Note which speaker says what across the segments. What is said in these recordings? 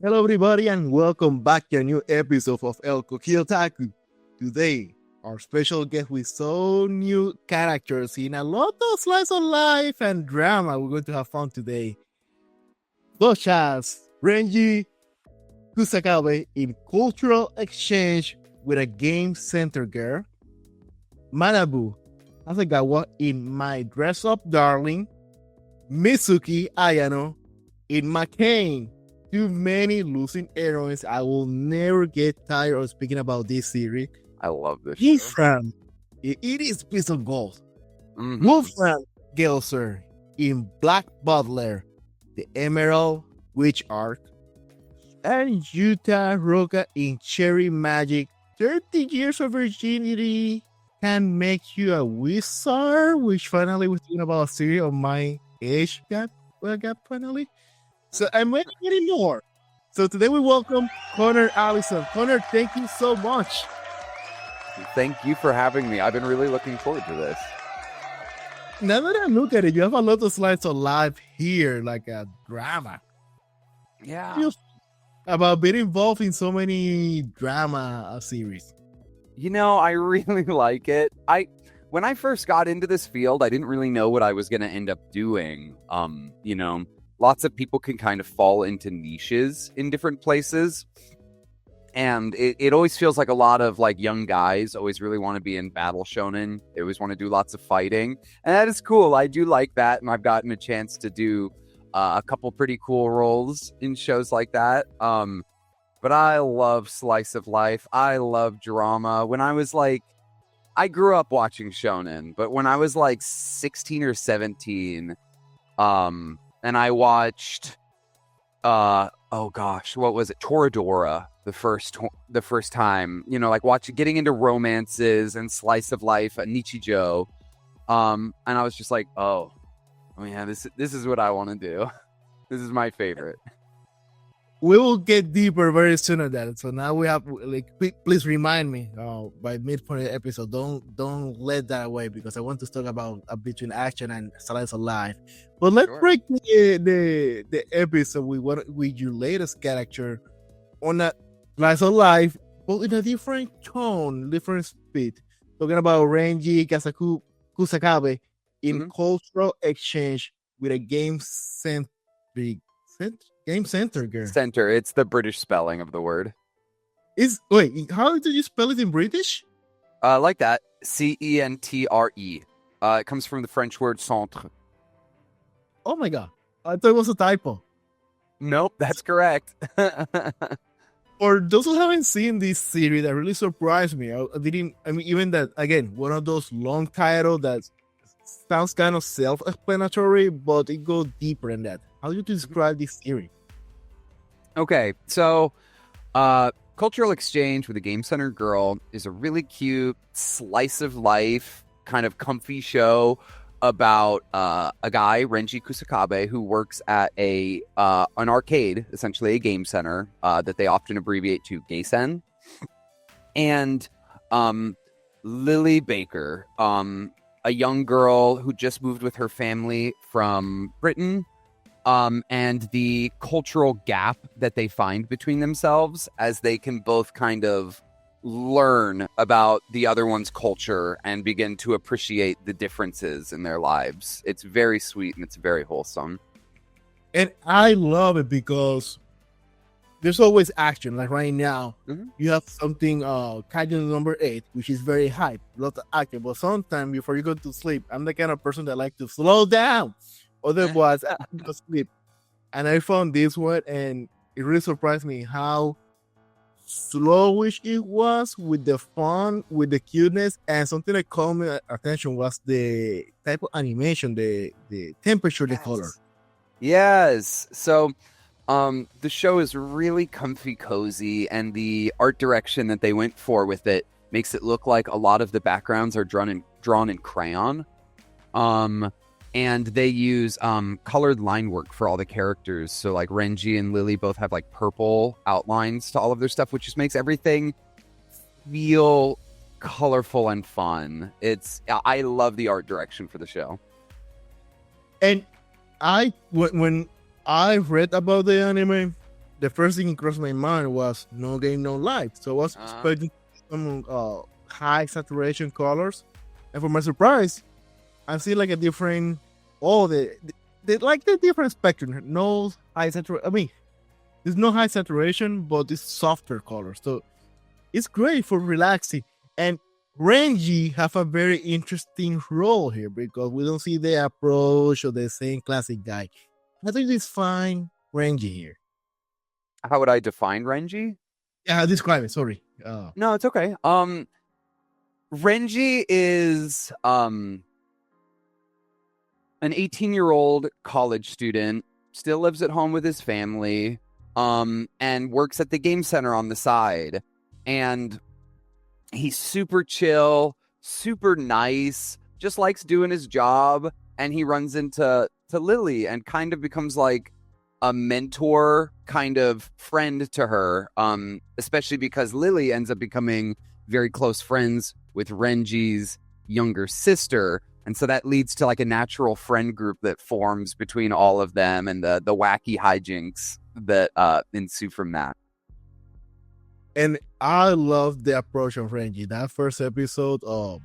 Speaker 1: Hello, everybody, and welcome back to a new episode of El Kokiotaku. Today, our special guest with so new characters in a lot of slice of life and drama. We're going to have fun today, such as Renji Kusakabe in cultural exchange with a game center girl, Manabu Hasegawa in My Dress Up Darling, Mitsuki Ayano in Makeine. Too many losing heroines. I will never get tired of speaking about this series.
Speaker 2: I love this show.
Speaker 1: Wolfram, it is piece of gold. Wolfram Gelzer in Black Butler, the Emerald Witch Arc, and Yuuta Rokkaku in Cherry Magic. 30 years of virginity can make you a wizard, which finally we're talking about a series of my age gap finally. So I'm waiting anymore. So today we welcome Conner Allison. Conner, thank you so much.
Speaker 2: Thank you for having me. I've been really looking forward to this.
Speaker 1: Now that I look at it, you have a lot of slides of life here, like a drama.
Speaker 2: Yeah.
Speaker 1: About being involved in so many drama series.
Speaker 2: You know, I really like it. When I first got into this field, I didn't really know what I was going to end up doing. Lots of people can kind of fall into niches in different places. And it always feels like a lot of like young guys always really want to be in battle shonen. They always want to do lots of fighting. And that is cool. I do like that. And I've gotten a chance to do a couple pretty cool roles in shows like that. But I love slice of life. I love drama. When I was like, I grew up watching shonen, but when I was like 16 or 17, and I watched, what was it? Toradora the first time, getting into romances and slice of life, Nichijou. And I was just like, oh yeah, this is what I want to do. This is my favorite.
Speaker 1: We will get deeper very soon on that. So now we have please remind me by midpoint of the episode. Don't let that away because I want to talk about between action and slice of life. But let's break the episode with your latest character on a slice of life, but in a different tone, different speed. Talking about Renji Kusakabe in cultural exchange with a game center girl.
Speaker 2: Center. It's the British spelling of the word.
Speaker 1: How do you spell it in British?
Speaker 2: Like that. Centre. It comes from the French word centre.
Speaker 1: Oh my god. I thought it was a typo.
Speaker 2: Nope, that's correct.
Speaker 1: For those who haven't seen this series, that really surprised me. Even that, again, one of those long titles that sounds kind of self-explanatory, but it goes deeper than that. How do you describe this series?
Speaker 2: Okay, so Cultural Exchange with a Game Center Girl is a really cute slice of life, kind of comfy show about a guy, Renji Kusakabe, who works at an arcade, essentially a game center, that they often abbreviate to Gaysen. And Lily Baker, a young girl who just moved with her family from Britain, and the cultural gap that they find between themselves as they can both kind of learn about the other one's culture and begin to appreciate the differences in their lives. It's very sweet and it's very wholesome.
Speaker 1: And I love it because there's always action. Like right now, you have something, Kaiju number 8, which is very hype, lot of action. But sometimes before you go to sleep, I'm the kind of person that like to slow down. Otherwise, I go to sleep. And I found this one, and it really surprised me how slowish it was with the fun, with the cuteness, and something that caught my attention was the type of animation, the temperature, the color.
Speaker 2: Yes. So the show is really comfy, cozy, and the art direction that they went for with it makes it look like a lot of the backgrounds are drawn in crayon. And they use colored line work for all the characters. So like Renji and Lily both have like purple outlines to all of their stuff, which just makes everything feel colorful and fun. I love the art direction for the show.
Speaker 1: And when I read about the anime, the first thing that crossed my mind was no game, no life. So I was
Speaker 2: Uh,
Speaker 1: expecting some high saturation colors, and for my surprise, I see like a different, like the different spectrum. No high saturation. I mean, there's no high saturation, but it's softer colors. So it's great for relaxing. And Renji have a very interesting role here because we don't see the approach of the same classic guy. I think it's fine Renji here.
Speaker 2: how would I define Renji?
Speaker 1: Yeah, describe it. Sorry.
Speaker 2: No, it's okay. Renji is an 18-year-old college student, still lives at home with his family, and works at the game center on the side. And he's super chill, super nice, just likes doing his job, and he runs into Lily and kind of becomes like a mentor kind of friend to her, especially because Lily ends up becoming very close friends with Renji's younger sister. And so that leads to like a natural friend group that forms between all of them and the wacky hijinks that ensue from that.
Speaker 1: And I love the approach of Renji. That first episode, I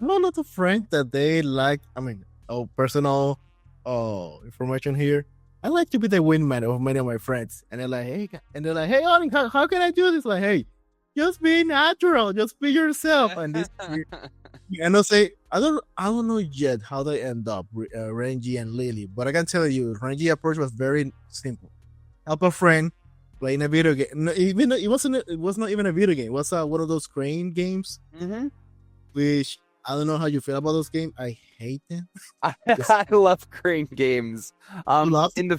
Speaker 1: know a lot of friends that they like. I mean, personal information here. I like to be the wingman of many of my friends, and they're like, "Hey, Ollie, how can I do this?" Like, "Hey, just be natural, just be yourself." And this, and I'll say, I don't know yet how they end up, Renji and Lily, but I can tell you, Renji approach was very simple: help a friend playing a video game. No, even though it was not even a video game. It was one of those crane games, which I don't know how you feel about those games. I hate them.
Speaker 2: I love crane games.
Speaker 1: Love
Speaker 2: in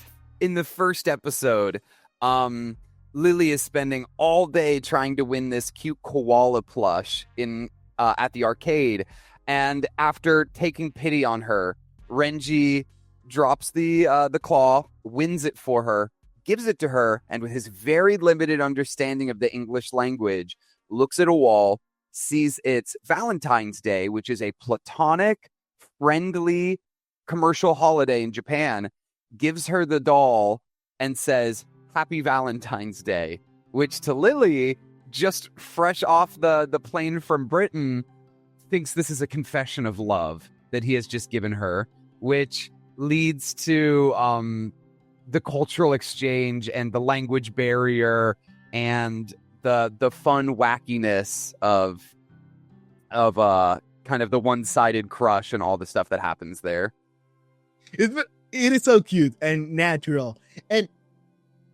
Speaker 2: the first episode, Lily is spending all day trying to win this cute koala plush in at the arcade, and after taking pity on her, Renji drops the claw, wins it for her, gives it to her, and with his very limited understanding of the English language, looks at a wall, sees it's Valentine's Day, which is a platonic, friendly commercial holiday in Japan, gives her the doll and says, "Happy Valentine's Day," which to Lily, just fresh off the plane from Britain, thinks this is a confession of love that he has just given her, which leads to the cultural exchange and the language barrier and the fun wackiness of kind of the one-sided crush and all the stuff that happens there.
Speaker 1: it is so cute and natural. And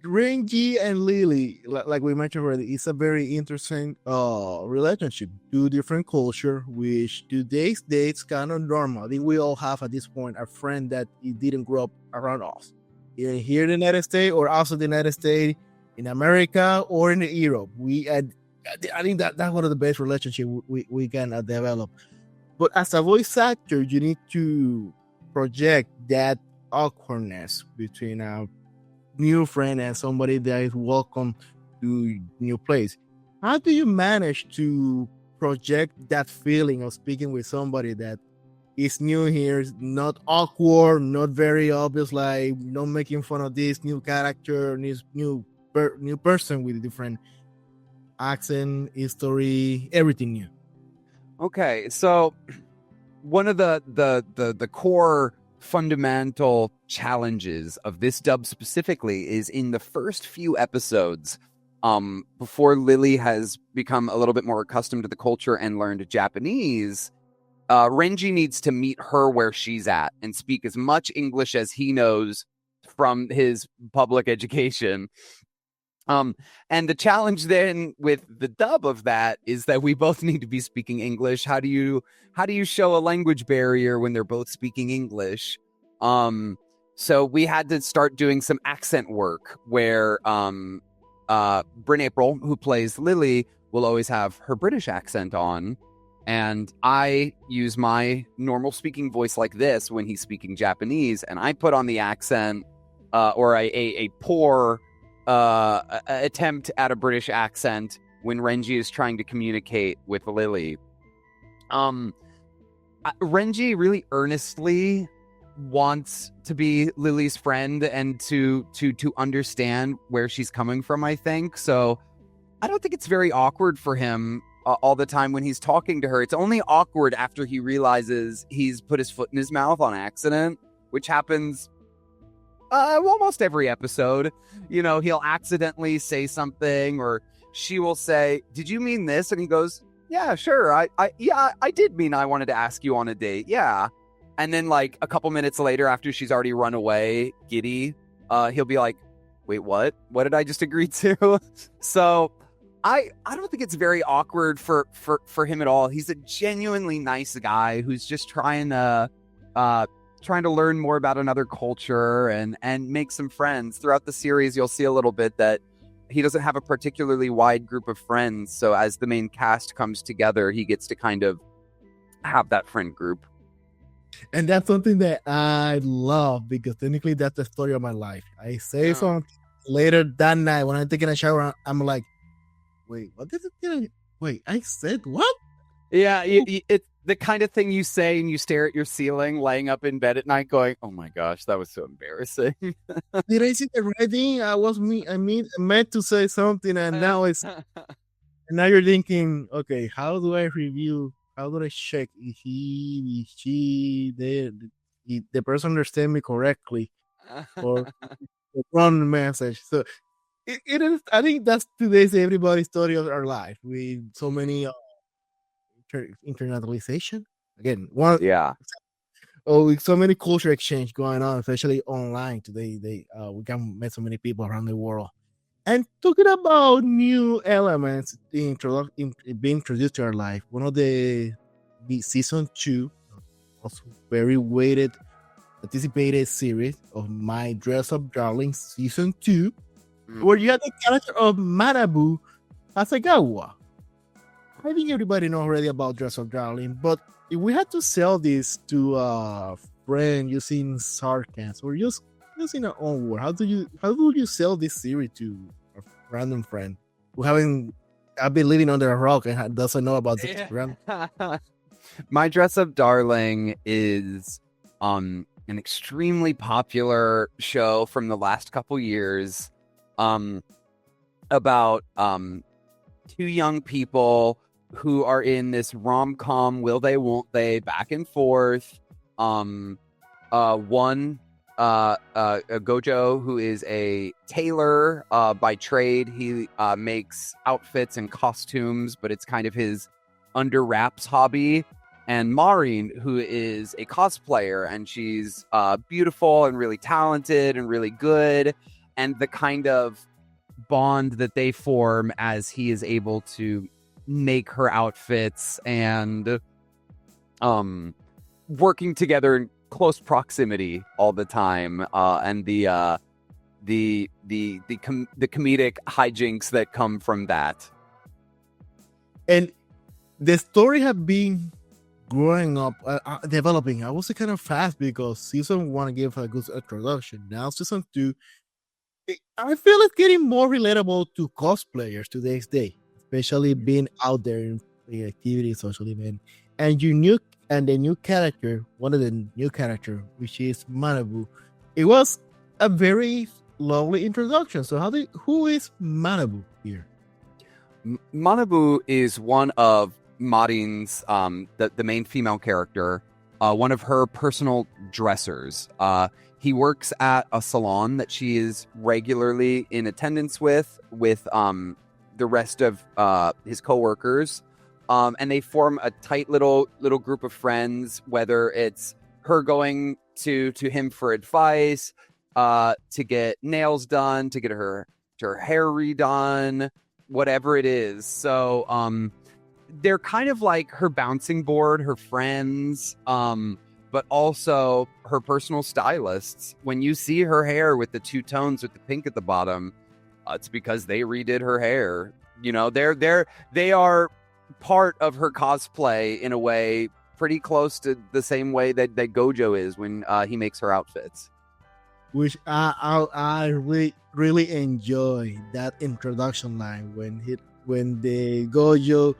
Speaker 1: Renji and Lily, like we mentioned already, it's a very interesting relationship. Two different culture, which today's days kind of normal. I think we all have at this point a friend that it didn't grow up around us, either here in the United States or outside the United States, in America or in Europe. I think that's one of the best relationships we can develop. But as a voice actor, you need to project that awkwardness between a new friend and somebody that is welcome to new place. How do you manage to project that feeling of speaking with somebody that is new here, not awkward, not very obvious, like not making fun of this new character, this new person with a different accent, history, everything new?
Speaker 2: Okay, so one of the core fundamental challenges of this dub specifically is in the first few episodes, before Lily has become a little bit more accustomed to the culture and learned Japanese, Renji needs to meet her where she's at and speak as much English as he knows from his public education. And the challenge then with the dub of that is that we both need to be speaking English. How do you show a language barrier when they're both speaking English? So we had to start doing some accent work where Bryn April, who plays Lily, will always have her British accent on, and I use my normal speaking voice like this when he's speaking Japanese, and I put on the accent or a poor attempt at a British accent when Renji is trying to communicate with Lily. Renji really earnestly wants to be Lily's friend and to understand where she's coming from, I think. So I don't think it's very awkward for him all the time when he's talking to her. It's only awkward after he realizes he's put his foot in his mouth on accident, which happens almost every episode. You know, he'll accidentally say something, or she will say, "Did you mean this?" And he goes, "Yeah, sure. I did mean I wanted to ask you on a date. Yeah." And then like a couple minutes later, after she's already run away, giddy, he'll be like, "Wait, what? What did I just agree to?" So I don't think it's very awkward for him at all. He's a genuinely nice guy who's just trying to learn more about another culture and make some friends. Throughout the series, you'll see a little bit that he doesn't have a particularly wide group of friends. So as the main cast comes together, he gets to kind of have that friend group.
Speaker 1: And that's something that I love, because technically that's the story of my life. I say something later that night when I'm taking a shower, I'm like, wait, what did it? Wait, I said what?
Speaker 2: Yeah, it's the kind of thing you say and you stare at your ceiling, laying up in bed at night, going, "Oh my gosh, that was so embarrassing."
Speaker 1: Did I see the right thing? I meant to say something, and now and now you're thinking, okay, how do I review? How do I check if she, the person understand me correctly, or the wrong message? So it is. I think that's today's everybody's story of our life with so many internationalization. Again,
Speaker 2: Yeah.
Speaker 1: with so many culture exchange going on, especially online today. We can meet so many people around the world. And talking about new elements being introduced to our life, one of the season 2, also very weighted, anticipated series of My Dress Up Darling season 2, where you have the character of Manabu Hasegawa. I think everybody knows already about Dress Up Darling, but if we had to sell this to a friend using sarcasm or just using our own word, how would you sell this series to a random friend who I've been living under a rock and doesn't know about this program?
Speaker 2: My Dress Up Darling is an extremely popular show from the last couple years, about two young people who are in this rom-com, will they, won't they, back and forth. One, Gojo, who is a tailor by trade. He makes outfits and costumes, but it's kind of his under wraps hobby. And Maureen, who is a cosplayer, and she's beautiful and really talented and really good. And the kind of bond that they form as he is able to make her outfits and working together in close proximity all the time, and the comedic hijinks that come from that.
Speaker 1: And the story have been growing up, developing. I would say kind of fast, because season 1 gave a good introduction. Now season 2, I feel it's getting more relatable to cosplayers today's day, especially being out there in the activity, social event, and the new character, one of the new character, which is Manabu. It was a very lovely introduction. So who is Manabu here?
Speaker 2: Manabu is one of Marin's, the main female character, one of her personal dressers. He works at a salon that she is regularly in attendance with the rest of his coworkers, and they form a tight little group of friends. Whether it's her going to him for advice, to get nails done, to get her hair redone, whatever it is. So they're kind of like her bouncing board, her friends, but also her personal stylists. When you see her hair with the 2 tones with the pink at the bottom, it's because they redid her hair. You know, they are part of her cosplay in a way pretty close to the same way that Gojo is when he makes her outfits.
Speaker 1: Which I really enjoy that introduction line when the Gojo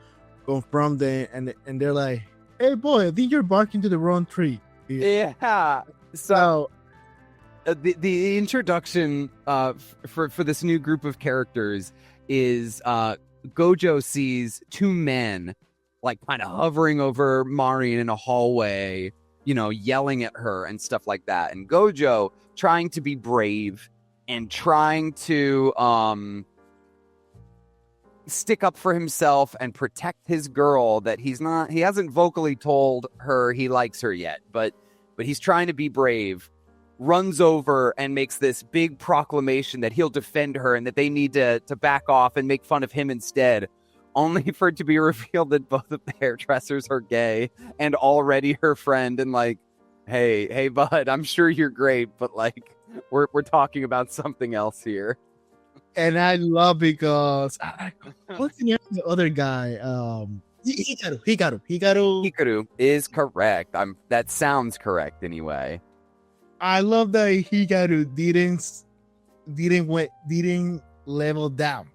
Speaker 1: confront them and they're like, "Hey boy, I think you're barking to the wrong tree."
Speaker 2: Yeah.
Speaker 1: So
Speaker 2: The introduction for this new group of characters is Gojo sees two men like kind of hovering over Mari in a hallway, yelling at her and stuff like that. And Gojo trying to be brave and trying to stick up for himself and protect his girl that he hasn't vocally told her he likes her yet, but he's trying to be brave, runs over and makes this big proclamation that he'll defend her and that they need to back off and make fun of him instead, only for it to be revealed that both of the hairdressers are gay and already her friend, and like, hey bud, I'm sure you're great, but like we're talking about something else here.
Speaker 1: and I love because what's the name of the other guy?
Speaker 2: Hikaru is correct. That sounds correct anyway.
Speaker 1: I love that Hikaru didn't level down.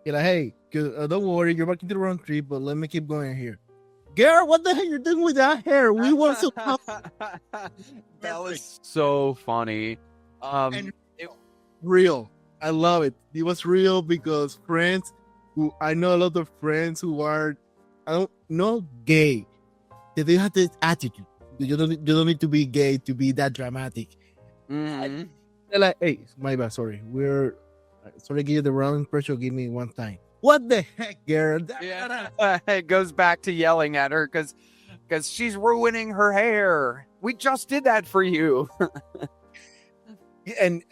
Speaker 1: You're like, hey, don't worry, you're back into the wrong tree, but let me keep going here. Girl, what the hell you're doing with that hair? We want to
Speaker 2: That was so funny.
Speaker 1: And real. I love it. It was real because I know a lot of friends who are, I don't know, gay. They have this attitude. You don't need to be gay to be that dramatic.
Speaker 2: Mm-hmm.
Speaker 1: They're like, hey, my bad, sorry. Sorry to give you the wrong impression. Give me one time. What the heck, girl?
Speaker 2: It goes back to yelling at her because she's ruining her hair. We just did that for you.
Speaker 1: And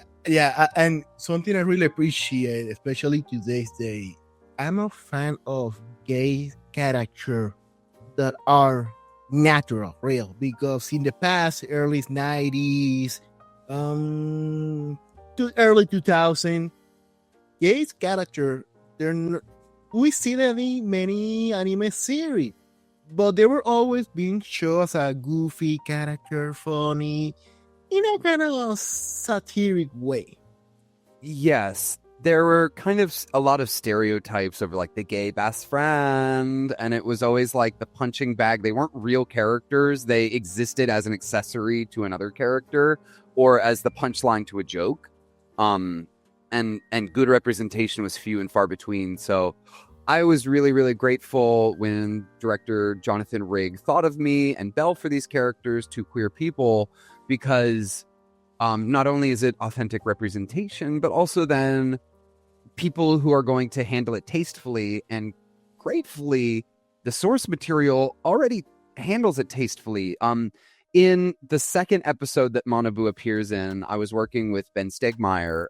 Speaker 1: something I really appreciate, especially today's day, I'm a fan of gay characters that are natural, real, because in the past, early 90s, to early 2000, gay character, we see them in many anime series, but they were always being shown as a goofy character, funny, in a kind of a satiric way.
Speaker 2: Yes, there were kind of a lot of stereotypes of like the gay best friend, and it was always like the punching bag. They weren't real characters. They existed as an accessory to another character or as the punchline to a joke. And good representation was few and far between. So I was really, really grateful when director Jonathan Rigg thought of me and Belle for these characters, two queer people, because not only is it authentic representation, but also then people who are going to handle it tastefully, and gratefully, the source material already handles it tastefully. In the second episode that Manabu appears in, I was working with Ben Stegmeyer,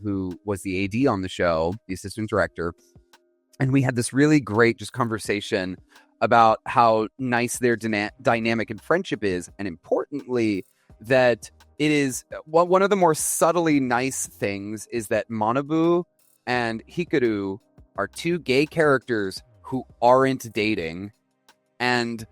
Speaker 2: who was the AD on the show, the assistant director, and we had this really great just conversation about how nice their dynamic and friendship is, and importantly, that it is one of the more subtly nice things is that Manabu and Hikaru are two gay characters who aren't dating, and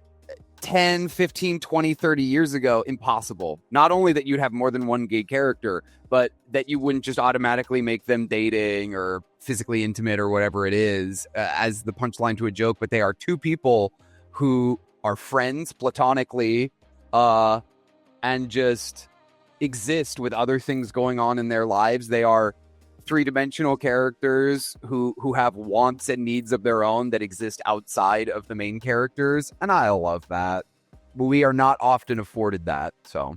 Speaker 2: 10, 15, 20, 30 years ago, impossible. Not only that you'd have more than one gay character, but that you wouldn't just automatically make them dating or physically intimate or whatever it is as the punchline to a joke, but they are two people who are friends platonically and just exist with other things going on in their lives. They are three-dimensional characters who have wants and needs of their own that exist outside of the main characters, and I love that. We are not often afforded that, so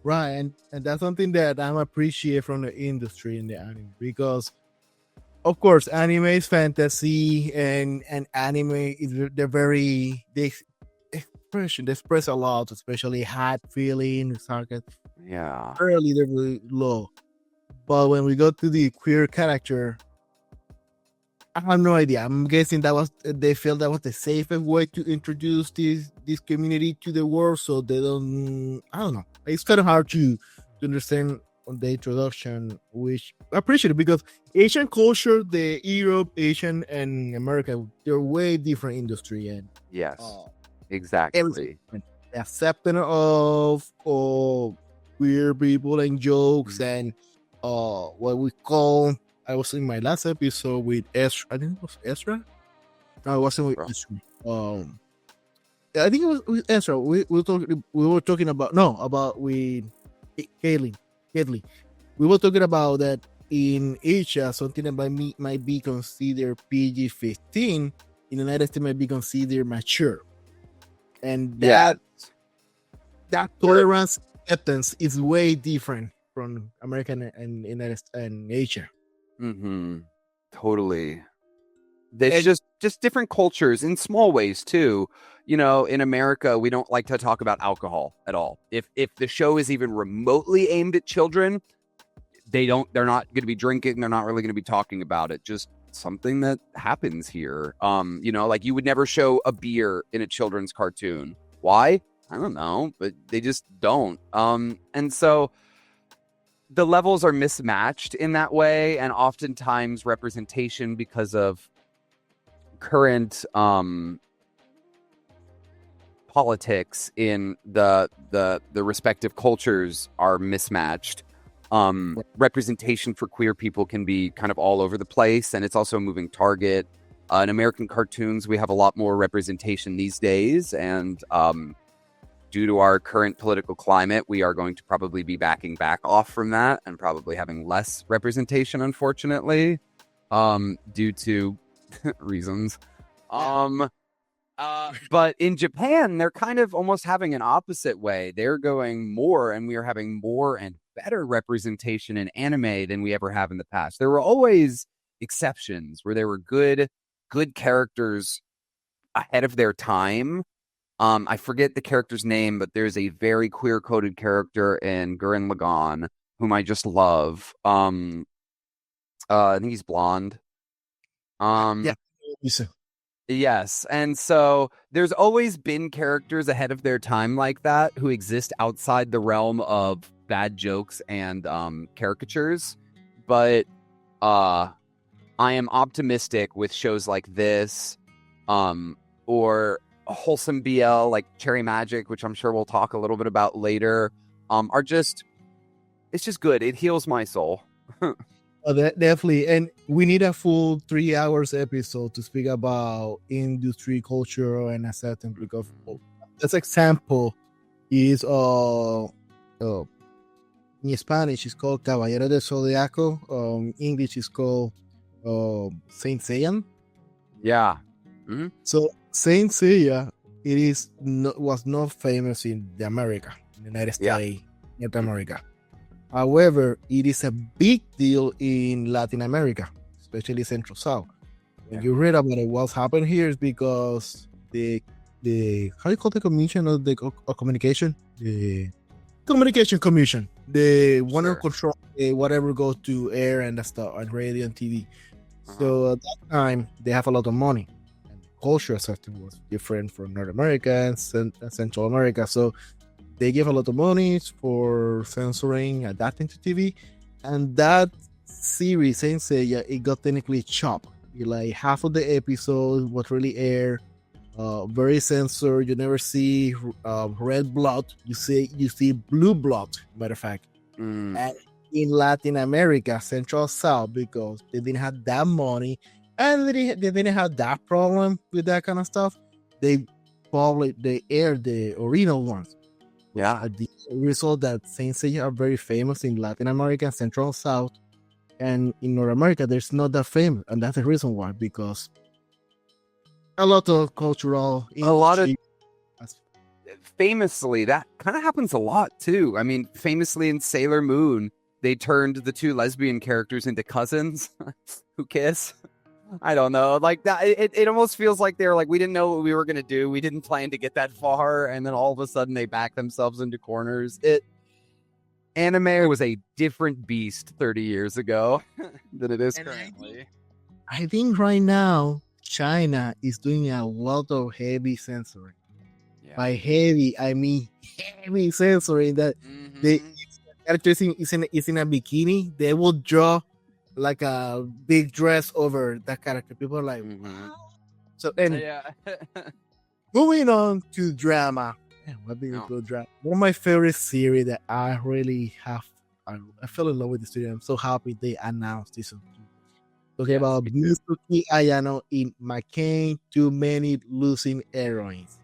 Speaker 1: right. And that's something that I'm appreciate from the industry in the anime, because of course anime is fantasy, and anime is they express a lot, especially hot feelings, sarcasm.
Speaker 2: yeah.
Speaker 1: Early they're really low. But when we go to the queer character, I have no idea. I'm guessing they felt that was the safest way to introduce this community to the world, so they don't. I don't know. It's kind of hard to understand on the introduction, which I appreciate it, because Asian culture, the Europe, Asian, and America, they're way different industry, and
Speaker 2: Yes, exactly.
Speaker 1: accepting of queer people and jokes and what we call. I was in my last episode with Ezra. I think it was Ezra. No, it wasn't with Ezra. I think it was Ezra. We were talking about no about with Kaylee. Kaylee. We were talking about that in Asia, something that might be considered PG-15 in the United States might be considered mature, and
Speaker 2: Yeah.
Speaker 1: that tolerance acceptance is way different from American and United and Asia.
Speaker 2: Mm-hmm. Totally. There's
Speaker 1: And
Speaker 2: just different cultures in small ways too. You know, in America, we don't like to talk about alcohol at all. If the show is even remotely aimed at children, they're not going to be drinking. They're not really going to be talking about it. Just something that happens here. You know, like you would never show a beer in a children's cartoon. Why? I don't know, but they just don't. And so the levels are mismatched in that way, and oftentimes representation because of current politics in the respective cultures are mismatched. Representation for queer people can be kind of all over the place, and it's also a moving target. In American cartoons, we have a lot more representation these days, and due to our current political climate, we are going to probably be backing back off from that and probably having less representation, unfortunately, due to reasons. But in Japan, they're kind of almost having an opposite way. They're going more, and we are having more and better representation in anime than we ever have in the past. There were always exceptions where there were good characters ahead of their time. I forget the character's name, but there's a very queer-coded character in Gurren Lagann whom I just love. I think he's blonde.
Speaker 1: yeah,
Speaker 2: Yes, and so there's always been characters ahead of their time like that who exist outside the realm of bad jokes and caricatures. But I am optimistic with shows like this, or a wholesome BL like Cherry Magic, which I'm sure we'll talk a little bit about later. It's just good. It heals my soul.
Speaker 1: definitely. And we need a full 3 hours episode to speak about industry, culture, and acceptance. Because this example is in Spanish it's called Caballero del Zodiaco. English is called Saint Seiya.
Speaker 2: Yeah.
Speaker 1: So Saint Seiya was not famous in the America, in the United States, North America. However, it is a big deal in Latin America, especially Central South. When you read about it, what's happened here is because the how do you call the commission of the communication? The communication commission. They want to control whatever goes to air and stuff on radio and TV. So at that time, they have a lot of money. And the culture system was different from North America and Central America. So they give a lot of money for censoring, adapting to TV. And that series, Saint Seiya, it got technically chopped. Like half of the episode was really air, very censored. You never see red blood. You see blue blood, matter of fact. And in Latin America, Central South, because they didn't have that money and they didn't have that problem with that kind of stuff, they aired the original ones.
Speaker 2: Yeah.
Speaker 1: The result that Saint Seiya are very famous in Latin America, Central South, and in North America, there's not that famous, and that's the reason why. Because a lot of cultural,
Speaker 2: famously, that kind of happens a lot too. I mean, famously in Sailor Moon, they turned the two lesbian characters into cousins who kiss. I don't know, like that. It almost feels like they're like, we didn't know what we were gonna do. We didn't plan to get that far, and then all of a sudden they back themselves into corners. Anime was a different beast 30 years ago than it is currently.
Speaker 1: I think right now China is doing a lot of heavy censoring. Yeah. By heavy, I mean heavy censoring. That the character is in a bikini. They will draw like a big dress over that character. People are like, wow. So then, moving on to drama. What did we drama? One of my favorite series that I really have. I fell in love with the studio. I'm so happy they announced this. Talking about Mitsuki Ayano in Makeine, Too Many Losing Heroines.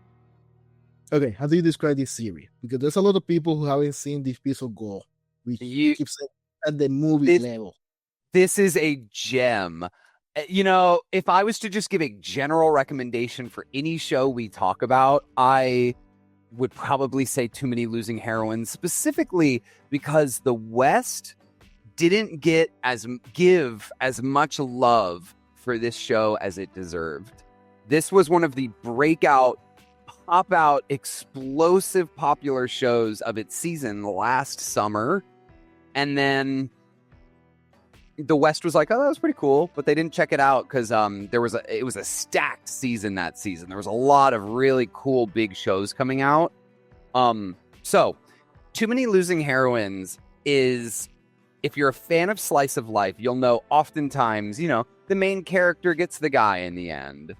Speaker 1: Okay, how do you describe this series? Because there's a lot of people who haven't seen this piece of gold, which
Speaker 2: You
Speaker 1: keeps it at the movie
Speaker 2: this
Speaker 1: level.
Speaker 2: this is a gem. If I was to just give a general recommendation for any show we talk about, I would probably say Too Many Losing Heroines, specifically because the West didn't give as much love for this show as it deserved. This was one of the breakout, pop out, explosive popular shows of its season last summer. And then the West was like, oh, that was pretty cool, but they didn't check it out because it was a stacked season that season. There was a lot of really cool big shows coming out. So Too Many Losing Heroines is, if you're a fan of slice of life, you'll know oftentimes, the main character gets the guy in the end.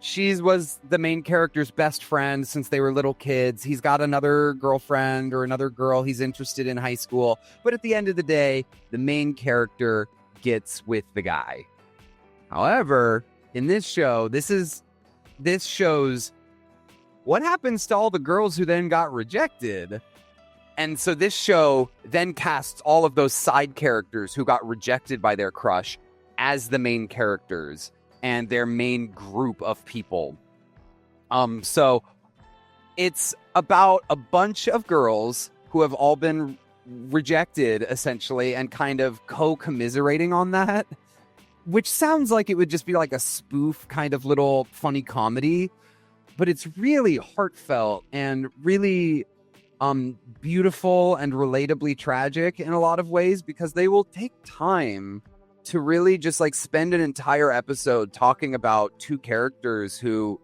Speaker 2: She was the main character's best friend since they were little kids. He's got another girlfriend or another girl he's interested in high school. But at the end of the day, the main character gets with the guy. However, in this show, this shows what happens to all the girls who then got rejected. And so this show then casts all of those side characters who got rejected by their crush as the main characters and their main group of people. So it's about a bunch of girls who have all been rejected, essentially, and kind of co-commiserating on that, which sounds like it would just be like a spoof kind of little funny comedy, but it's really heartfelt and really beautiful and relatably tragic in a lot of ways, because they will take time to really just like spend an entire episode talking about two characters who,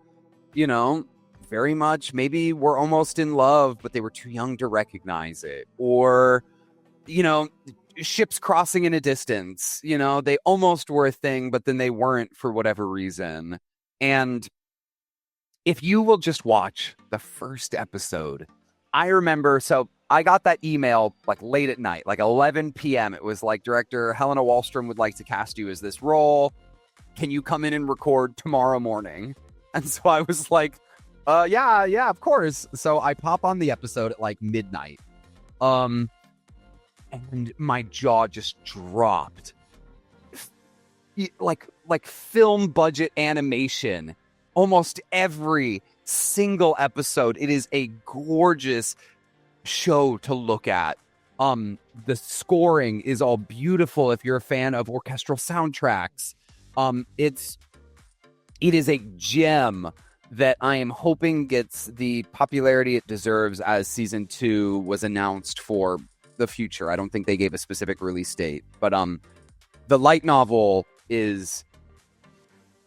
Speaker 2: very much maybe were almost in love, but they were too young to recognize it. Or, ships crossing in a distance, they almost were a thing, but then they weren't for whatever reason. And if you will just watch the first episode, I remember, so I got that email like late at night, like 11 p.m. It was like, director Helena Wallstrom would like to cast you as this role. Can you come in and record tomorrow morning? And so I was like, yeah, of course. So I pop on the episode at like midnight. And my jaw just dropped. Like film budget animation. Almost every single episode. It is a gorgeous show to look at. The scoring is all beautiful if you're a fan of orchestral soundtracks. It is a gem that I am hoping gets the popularity it deserves as season 2 was announced for the future. I don't think they gave a specific release date, but the light novel is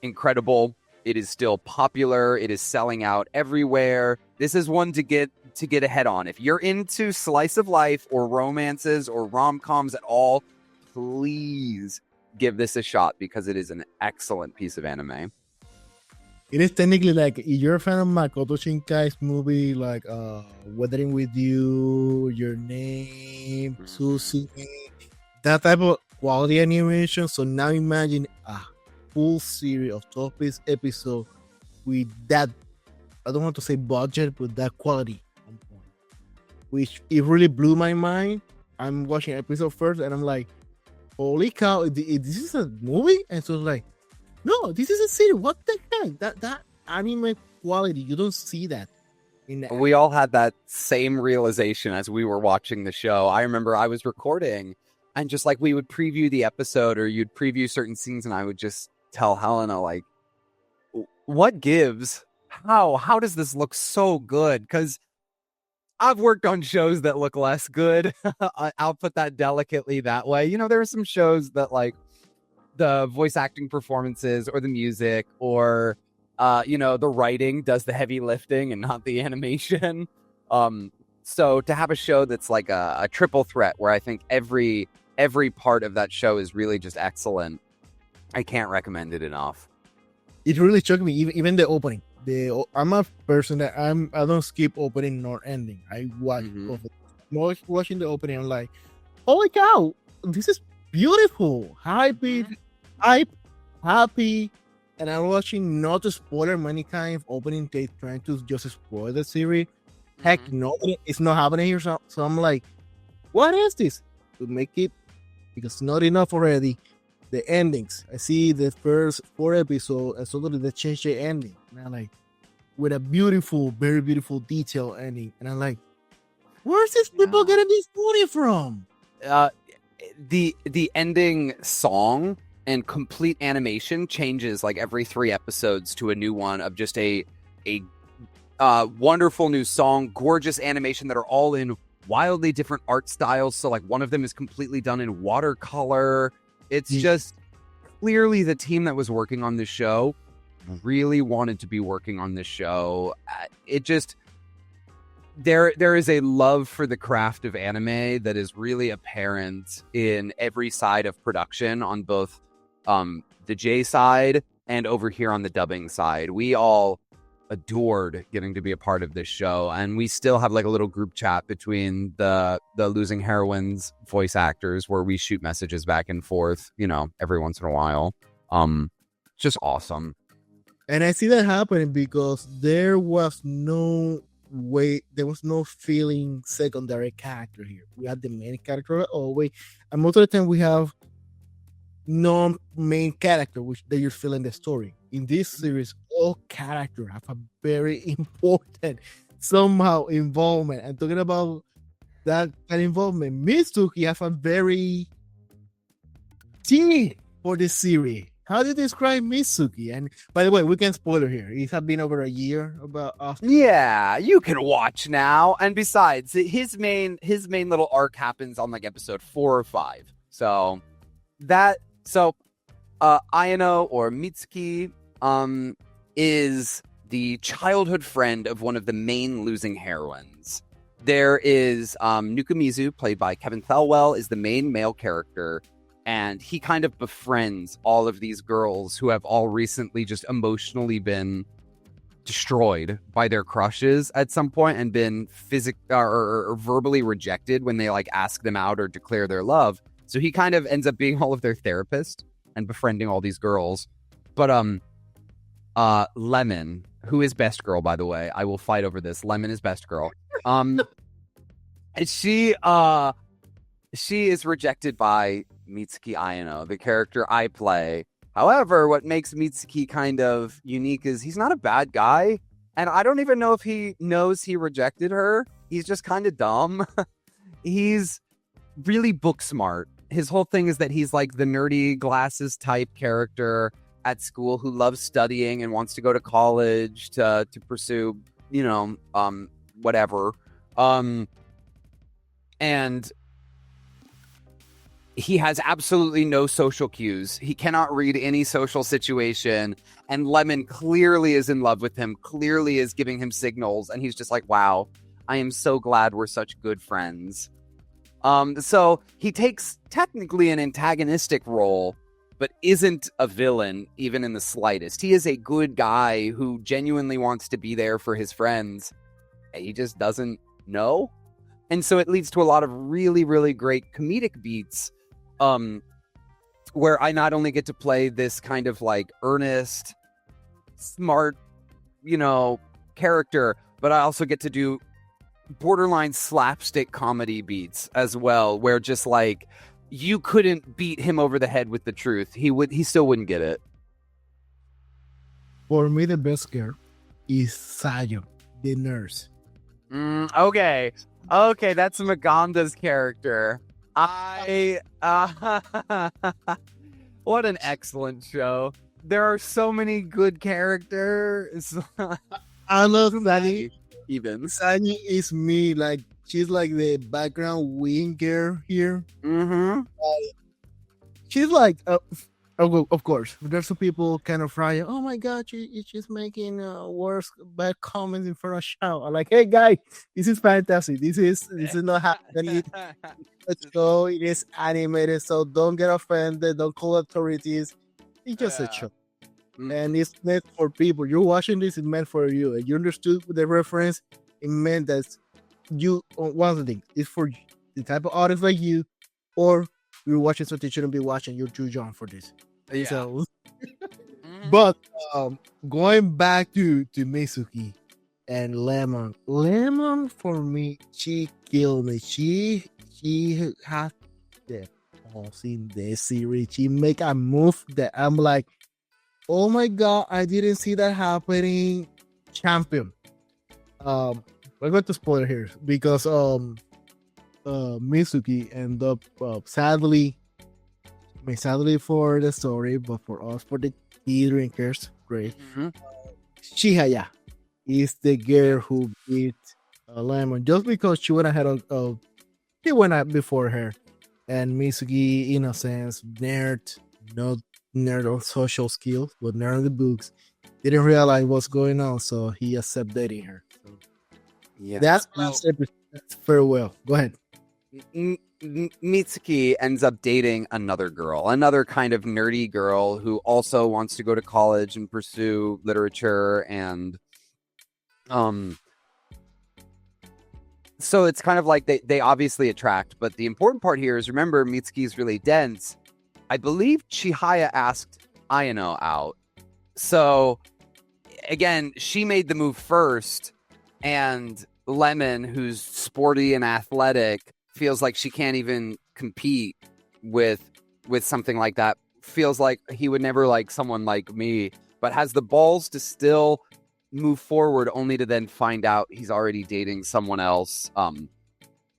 Speaker 2: incredible. It is still popular. It is selling out everywhere. This is one to get ahead on. If you're into slice of life or romances or rom-coms at all, please give this a shot because it is an excellent piece of anime.
Speaker 1: It is technically like, if you're a fan of Makoto Shinkai's movie, like Weathering with You, Your Name, Susie, that type of quality animation. So now imagine full series of 12-piece episode with that, I don't want to say budget, but that quality on point, which it really blew my mind. I'm watching episode first and I'm like, holy cow, this is a movie? And so like, no, this is a series. What the heck? That anime quality, you don't see that.
Speaker 2: We all had that same realization as we were watching the show. I remember I was recording and just like we would preview the episode or you'd preview certain scenes and I would just tell Helena, like, what gives? How does this look so good? Because I've worked on shows that look less good. I'll put that delicately that way. There are some shows that like the voice acting performances or the music or the writing does the heavy lifting and not the animation. So to have a show that's like a triple threat where I think every part of that show is really just excellent, I can't recommend it enough.
Speaker 1: It really shocked me, even the opening. I'm a person that I don't skip opening nor ending. I watch watching the opening. I'm like, holy cow, this is beautiful, hype, happy, and and I'm watching not to spoiler many kind of opening. They trying to just spoil the series. Heck, no, it's not happening here. So I'm like, what is this? To make it, because not enough already. The endings. I see the first 4 episodes, and suddenly they change the ending. And I'm like, with a beautiful, very beautiful detail ending. And I'm like, where's these people getting this money from?
Speaker 2: The ending song and complete animation changes like every 3 episodes to a new one of just a wonderful new song, gorgeous animation that are all in wildly different art styles. So like one of them is completely done in watercolor. It's just clearly the team that was working on this show really wanted to be working on this show. It just there is a love for the craft of anime that is really apparent in every side of production on both the J side and over here on the dubbing side. We all adored getting to be a part of this show, and we still have like a little group chat between the Losing Heroines voice actors where we shoot messages back and forth, you know, every once in a while. Just awesome.
Speaker 1: And I see that happening because there was no feeling secondary character here. We had the main character always, and most of the time we have non-main character which they just fill in the story. In this series, all characters have a very important somehow involvement. And talking about that kind of involvement, Mitsuki have a very team for this series. How do you describe Mitsuki? And by the way, we can spoiler here. It has been over a year about after.
Speaker 2: Yeah, you can watch now. And besides, his main little arc happens on like episode 4 or 5. So Ayano or Mitsuki is the childhood friend of one of the main losing heroines. There is Nukumizu, played by Kevin Thelwell, is the main male character, and he kind of befriends all of these girls who have all recently just emotionally been destroyed by their crushes at some point and been or verbally rejected when they like ask them out or declare their love. So he kind of ends up being all of their therapist and befriending all these girls. But Lemon, who is best girl, by the way, I will fight over this. Lemon is best girl. And she is rejected by Mitsuki Ayano, the character I play. However, what makes Mitsuki kind of unique is he's not a bad guy, and I don't even know if he knows he rejected her. He's just kind of dumb. He's really book smart. His whole thing is that he's like the nerdy glasses type character at school who loves studying and wants to go to college to pursue, you know, whatever. And he has absolutely no social cues. He cannot read any social situation. And Lemon clearly is in love with him, clearly is giving him signals. And he's just like, wow, I am so glad we're such good friends. So he takes technically an antagonistic role, but isn't a villain even in the slightest. He is a good guy who genuinely wants to be there for his friends. He just doesn't know. And so it leads to a lot of really, really great comedic beats, where I not only get to play this kind of like earnest, smart, you know, character, but I also get to do borderline slapstick comedy beats as well, where just like you couldn't beat him over the head with the truth. He still wouldn't get it.
Speaker 1: For me, the best girl is Sayo, the nurse.
Speaker 2: Okay, that's Maganda's character. What an excellent show. There are so many good characters.
Speaker 1: I love Sani.
Speaker 2: Even
Speaker 1: Sani is me, like she's like the background wing girl here. She's like of course there's some people kind of fry, oh my god, she's making worse bad comments in front of show. I'm like, hey guys, this is fantastic. This is not happening. Let's go. It is animated, so don't get offended, don't call authorities. It's just a show. And it's meant for people. You're watching this, it's meant for you. And you understood the reference, it meant that you, one thing, it's for the type of audience like you, or you're watching something you shouldn't be watching, you're too young for this.
Speaker 2: Yeah.
Speaker 1: So But going back to Mitsuki and Lemon for me, she killed me. She has the pulse in this series. She make a move that I'm like, oh my god, I didn't see that happening. Champion. We're going to spoil here because Mitsuki end up sadly, I mean sadly for the story, but for us for the tea drinkers, great. Chihaya is the girl who beat Lemon just because she went ahead of she went out before her, and Mitsuki, in a sense, nerd, not nerd of social skills, but nerd of the books, didn't realize what's going on, so he accepted dating her. So
Speaker 2: Yeah.
Speaker 1: that's last episode. That's farewell. Go ahead.
Speaker 2: Mitsuki ends up dating another girl, another kind of nerdy girl who also wants to go to college and pursue literature, and so it's kind of like they obviously attract, but the important part here is, remember, Mitsuki's really dense. I believe Chihaya asked Ayano out. So again, she made the move first, and Lemon, who's sporty and athletic, feels like she can't even compete with something like that. Feels like he would never like someone like me, but has the balls to still move forward, only to then find out he's already dating someone else,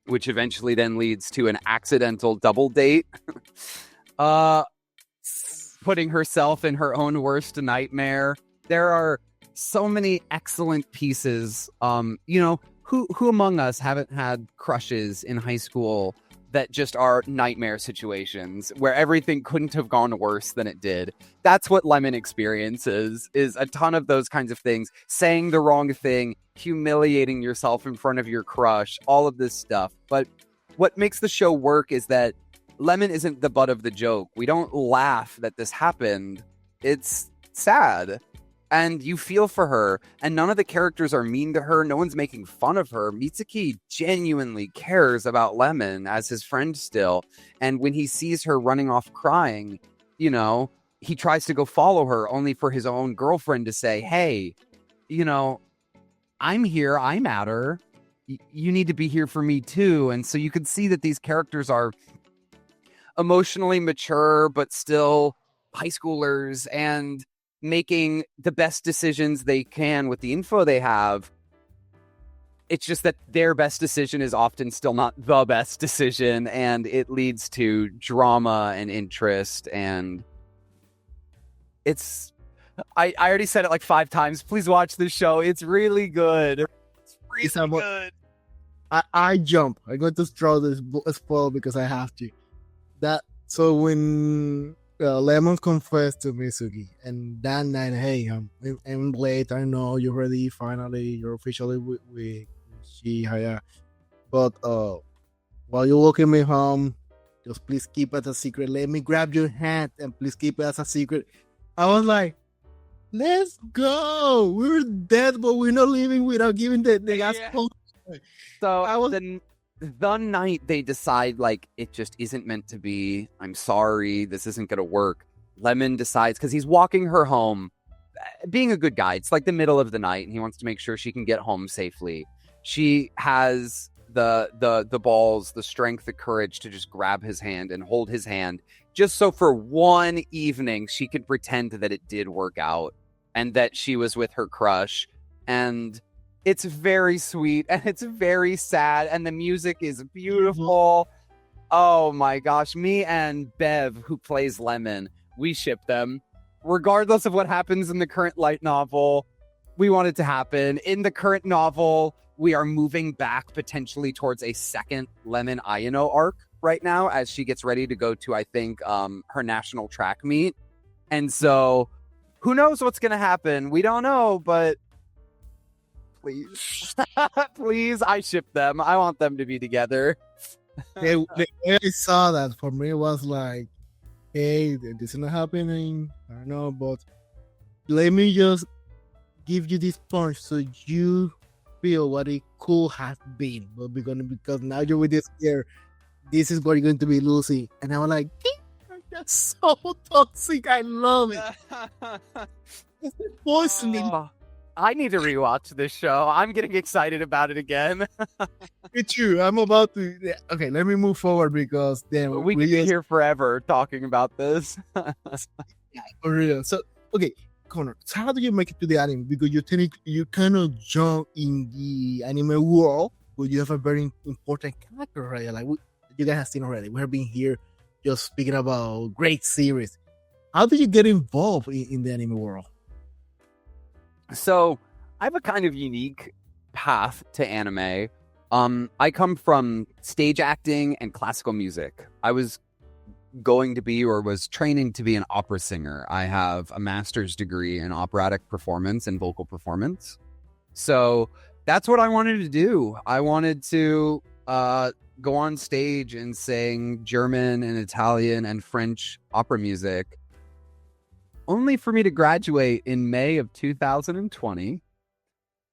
Speaker 2: which eventually then leads to an accidental double date. Putting herself in her own worst nightmare. There are so many excellent pieces. Who among us haven't had crushes in high school that just are nightmare situations where everything couldn't have gone worse than it did? That's what Lemon experiences, is a ton of those kinds of things. Saying the wrong thing, humiliating yourself in front of your crush, all of this stuff. But what makes the show work is that Lemon isn't the butt of the joke. We don't laugh that this happened. It's sad. And you feel for her, and none of the characters are mean to her. No one's making fun of her. Mitsuki genuinely cares about Lemon as his friend still. And when he sees her running off crying, he tries to go follow her, only for his own girlfriend to say, hey, I'm here. I matter. You need to be here for me too. And so you can see that these characters are emotionally mature, but still high schoolers, and making the best decisions they can with the info they have. It's just that their best decision is often still not the best decision, and it leads to drama and interest. And I already said it like 5 times. Please watch this show. It's really good. It's really good.
Speaker 1: I jump. I'm going to throw this spoil because I have to. So when Lemon confessed to Mitsuki, and that night, hey, I'm late. I know you're ready. Finally, you're officially with Chihaya. But while you're walking me home, just please keep it a secret. Let me grab your hand and please keep it as a secret. I was like, let's go. We're dead, but we're not leaving without giving the gas.
Speaker 2: So the night they decide, like, it just isn't meant to be. I'm sorry, this isn't going to work. Lemon decides, because he's walking her home, being a good guy. It's like the middle of the night, and he wants to make sure she can get home safely. She has the balls, the strength, the courage to just grab his hand and hold his hand, just so for one evening she could pretend that it did work out and that she was with her crush. And it's very sweet, and it's very sad, and the music is beautiful. Oh my gosh, me and Bev, who plays Lemon, we ship them. Regardless of what happens in the current light novel, we want it to happen. In the current novel, we are moving back potentially towards a second Lemon Ayano arc right now, as she gets ready to go to, I think, her national track meet. And so, who knows what's going to happen? We don't know, but please. Please, I ship them. I want them to be together.
Speaker 1: The way I saw that, for me, it was like, hey, this is not happening. I don't know, but let me just give you this punch so you feel what it could have been. But because now you're with this girl, this is what you're going to be losing. And I was like, That's so toxic. I love it. It's poisoning.
Speaker 2: Oh, I need to rewatch this show. I'm getting excited about it again.
Speaker 1: Me too. I'm about to. Okay, let me move forward because then
Speaker 2: We could be here forever talking about this.
Speaker 1: For real. So, okay, Connor, so how do you make it to the anime? Because you kind of jump in the anime world, but you have a very important character, right? Like you guys have seen already. We have been here just speaking about great series. How did you get involved in the anime world?
Speaker 2: So I have a kind of unique path to anime. I come from stage acting and classical music. I was going to be or was training to be an opera singer. I have a master's degree in operatic performance and vocal performance. So that's what I wanted to do. I wanted to go on stage and sing German and Italian and French opera music, only for me to graduate in May of 2020.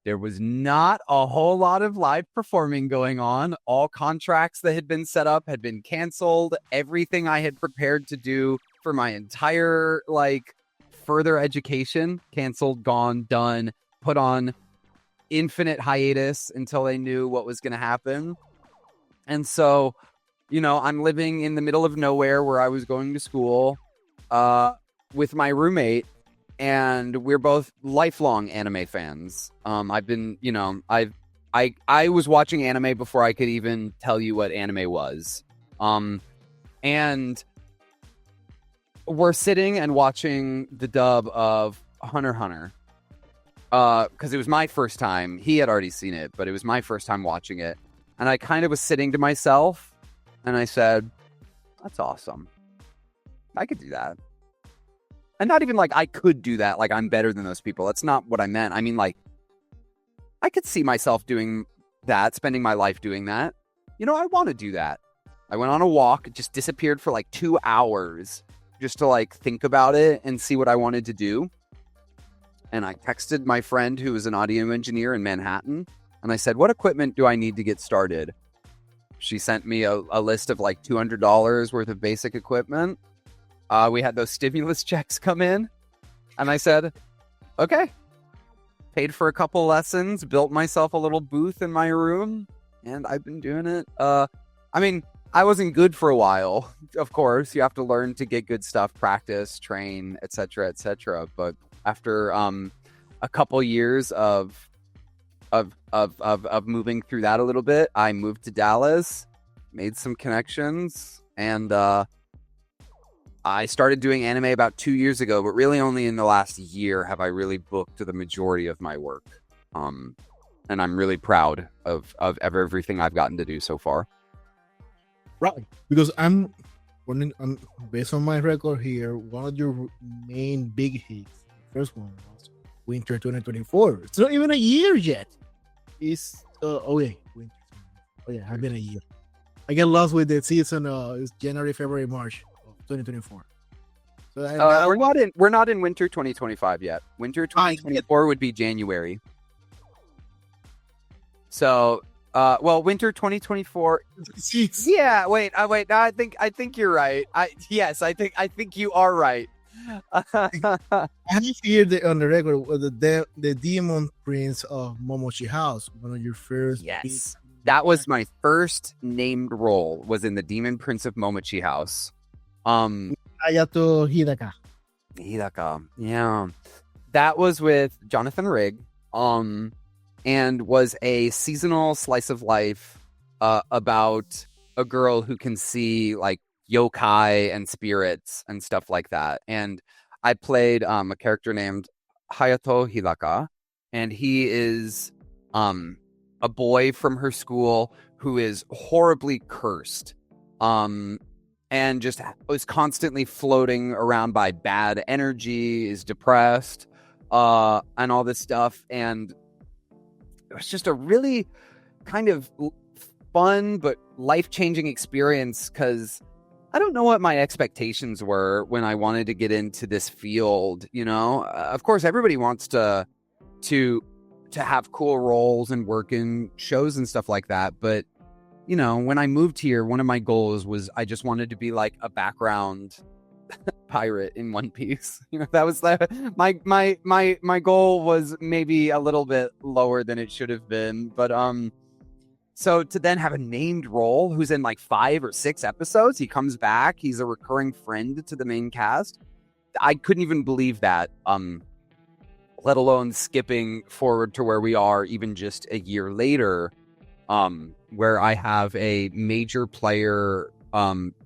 Speaker 2: There was not a whole lot of live performing going on. All contracts that had been set up had been canceled. Everything I had prepared to do for my entire further education, canceled, gone, done, put on infinite hiatus until they knew what was going to happen. And so, I'm living in the middle of nowhere where I was going to school with my roommate. And we're both lifelong anime fans. I've been, I was watching anime before I could even tell you what anime was. And we're sitting and watching the dub of Hunter x Hunter. Because it was my first time. He had already seen it, but it was my first time watching it. And I kind of was sitting to myself and I said, that's awesome. I could do that. And not even I could do that, I'm better than those people. That's not what I meant. I mean, I could see myself doing that, spending my life doing that. I want to do that. I went on a walk, just disappeared for 2 hours just to think about it and see what I wanted to do. And I texted my friend who was an audio engineer in Manhattan. And I said, what equipment do I need to get started? She sent me a list of $200 worth of basic equipment. We had those stimulus checks come in, and I said, okay. Paid for a couple lessons, built myself a little booth in my room, and I've been doing it. I wasn't good for a while. Of course, you have to learn to get good stuff, practice, train, etc., etc. But after a couple years of moving through that a little bit, I moved to Dallas, made some connections, and I started doing anime about 2 years ago, but really only in the last year have I really booked the majority of my work. And I'm really proud of everything I've gotten to do so far.
Speaker 1: Right. Because I'm based on my record here, one of your main big hits, the first one was Winter 2024. It's not even a year yet. It's, winter. Oh yeah, it's been a year. I get lost with the season. It's January, February, March. 2024. So
Speaker 2: we're not in winter 2025 yet. Winter 2024 would be January. So, winter 2024. Yeah, wait. No, I think you're right. I think you are right.
Speaker 1: I have here on the record the Demon Prince of Momochi House. One of your first.
Speaker 2: Yes, that was my first named role. Was in the Demon Prince of Momochi House.
Speaker 1: Hayato Hidaka,
Speaker 2: yeah, that was with Jonathan Rigg, and was a seasonal slice of life about a girl who can see yokai and spirits and stuff like that. And I played a character named Hayato Hidaka, and he is a boy from her school who is horribly cursed. And just was constantly floating around by bad energy, is depressed, and all this stuff. And it was just a really kind of fun but life-changing experience, because I don't know what my expectations were when I wanted to get into this field. Of course, everybody wants to have cool roles and work in shows and stuff like that, but when I moved here, one of my goals was I just wanted to be a background pirate in One Piece. That was my goal was maybe a little bit lower than it should have been, but so to then have a named role who's in like 5 or 6 episodes, he comes back, he's a recurring friend to the main cast. I couldn't even believe that, let alone skipping forward to where we are even just a year later, where I have a major player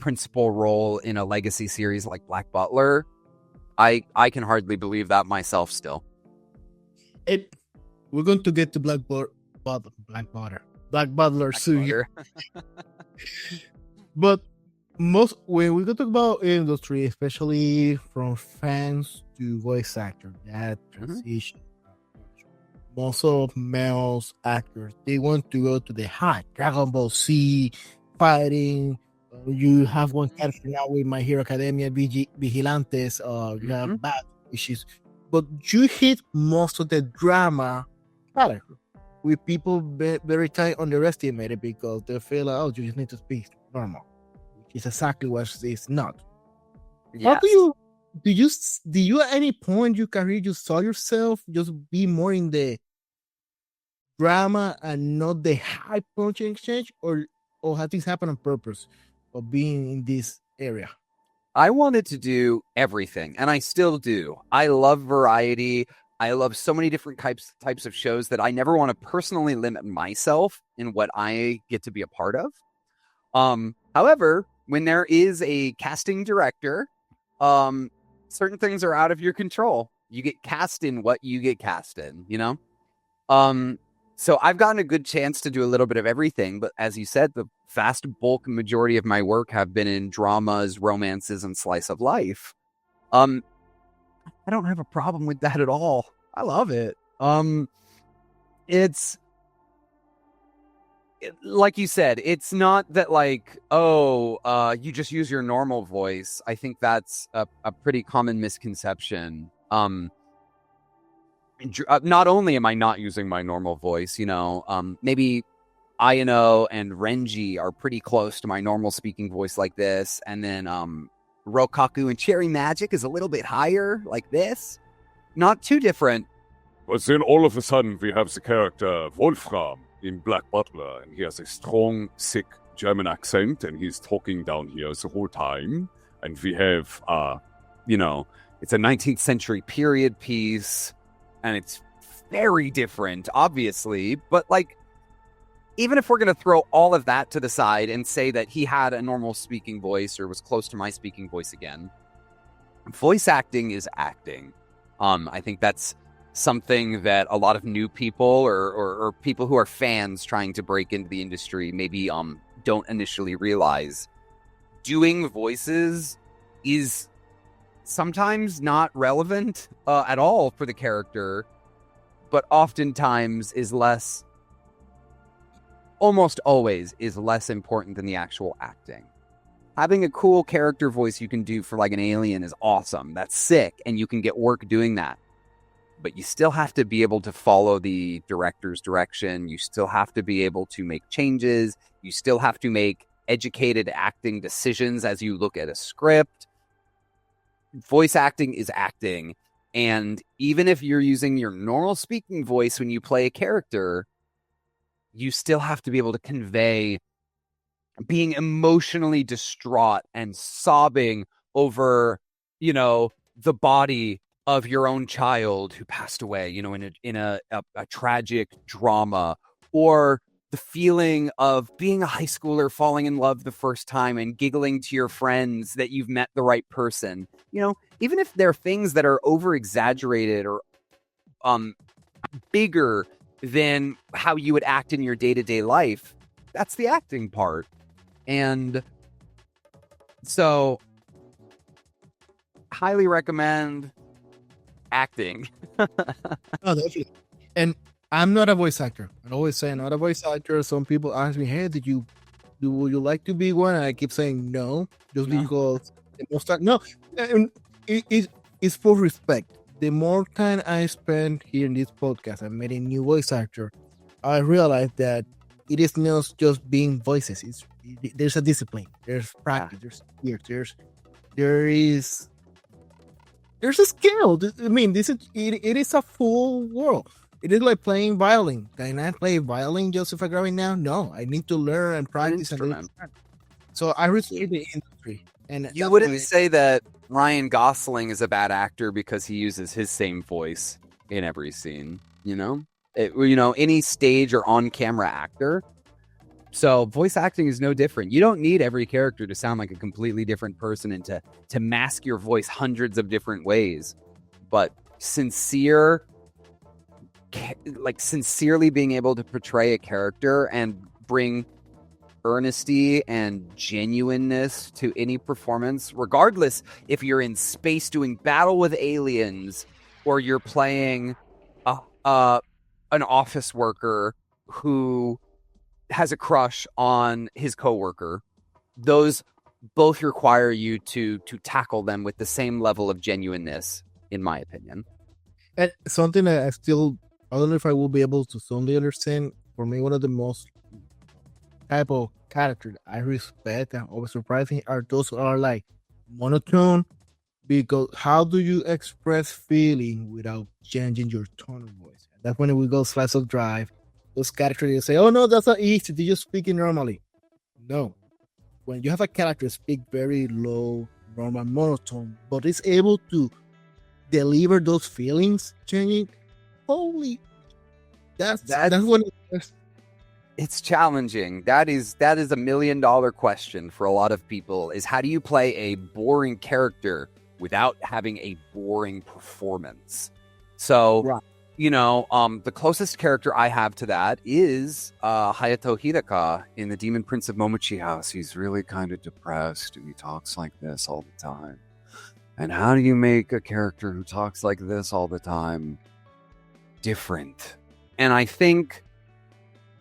Speaker 2: principal role in a legacy series like Black Butler. I can hardly believe that myself still.
Speaker 1: We're going to get to Black Butler soon. But when we talk about industry, especially from fans to voice actor, that transition, most of males actors, they want to go to the hot Dragon Ball Z fighting. You have one character now with My Hero Academia, Vigilantes, you have bad issues, but you hit most of the drama character with people very tight underestimated because they feel like, oh, you just need to speak normal, which is exactly what it's not. Yes. How do you at any point in your career you saw yourself just be more in the drama and not the high punching exchange, or have things happen on purpose of being in this area?
Speaker 2: I wanted to do everything, and I still do. I love variety. I love so many different types of shows that I never want to personally limit myself in what I get to be a part of. However, when there is a casting director, certain things are out of your control. You get cast in what you get cast in, So I've gotten a good chance to do a little bit of everything, but as you said, the vast bulk majority of my work have been in dramas, romances, and slice of life. I don't have a problem with that at all. I love it. It's like you said, it's not that like, you just use your normal voice. I think that's a pretty common misconception. Not only am I not using my normal voice, maybe Ayano and Renji are pretty close to my normal speaking voice like this. And then Rokkaku and Cherry Magic is a little bit higher like this. Not too different.
Speaker 3: But then all of a sudden we have the character Wolfram in Black Butler, and he has a strong, thick German accent, and he's talking down here the whole time. And we have, it's a 19th century period piece, and it's very different, obviously. But, like, even if we're going to throw all of that to the side and say that he had a normal speaking voice or was close to my speaking voice again, voice acting is acting. I think that's something that a lot of new people or people who are fans trying to break into the industry maybe don't initially realize. Doing voices is sometimes not relevant at all for the character, but oftentimes is less, almost always is less important than the actual acting. Having a cool character voice you can do for like an alien is awesome. That's sick, and you can get work doing that. But you still have to be able to follow the director's direction. You still have to be able to make changes. You still have to make educated acting decisions as you look at a script. Voice acting is acting. And even if you're using your normal speaking voice when you play a character, you still have to be able to convey being emotionally distraught and sobbing over, the body of your own child who passed away, in a tragic drama, or the feeling of being a high schooler falling in love the first time and giggling to your friends that you've met the right person. Even if they're things that are over exaggerated or bigger than how you would act in your day-to-day life, that's the acting part. And so highly recommend acting.
Speaker 1: Oh, definitely. And I'm not a voice actor. I always say I'm not a voice actor. Some people ask me, hey, would you like to be one? And I keep saying no, just because no. And it's for respect. The more time I spend here in this podcast and meeting new voice actor, I realized that it is not just being voices. There's a discipline. There's practice. There's years. There is there's a skill. I mean, it is a full world. It is like playing violin. Can I play violin just if I grab it now? No, I need to learn and practice. So I respect the industry. And
Speaker 3: you wouldn't say that Ryan Gosling is a bad actor because he uses his same voice in every scene. Any stage or on-camera actor. So voice acting is no different. You don't need every character to sound like a completely different person and to mask your voice hundreds of different ways. But sincerely being able to portray a character and bring earnesty and genuineness to any performance, regardless if you're in space doing battle with aliens or you're playing an office worker who has a crush on his coworker, those both require you to tackle them with the same level of genuineness, in my opinion.
Speaker 1: And something that I don't know if I will be able to solely understand. For me, one of the most type of character that I respect and always surprising are those who are like monotone. Because how do you express feeling without changing your tone of voice? And that's when we go slice of drive. Those characters they say, "Oh no, that's not easy. They just speaking normally." No, when you have a character speak very low, normal, monotone, but is able to deliver those feelings, changing. Holy, that's when
Speaker 3: it's challenging. That is $1 million question for a lot of people. Is how do you play a boring character without having a boring performance? So. Right. The closest character I have to that is Hayato Hidaka in the Demon Prince of Momochi House. He's really kind of depressed and he talks like this all the time. And how do you make a character who talks like this all the time different? And I think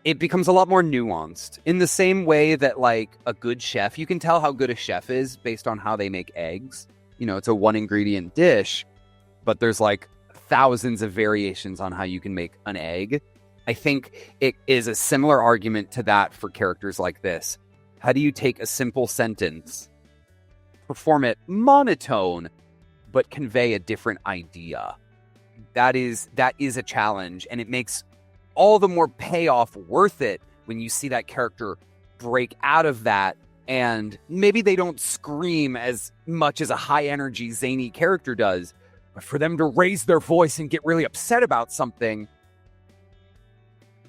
Speaker 3: it becomes a lot more nuanced in the same way that like a good chef, you can tell how good a chef is based on how they make eggs. It's a 1-ingredient dish, but there's like thousands of variations on how you can make an egg. I think it is a similar argument to that for characters like this. How do you take a simple sentence, perform it monotone, but convey a different idea? That is a challenge, and it makes all the more payoff worth it when you see that character break out of that, and maybe they don't scream as much as a high-energy, zany character does, but for them to raise their voice and get really upset about something,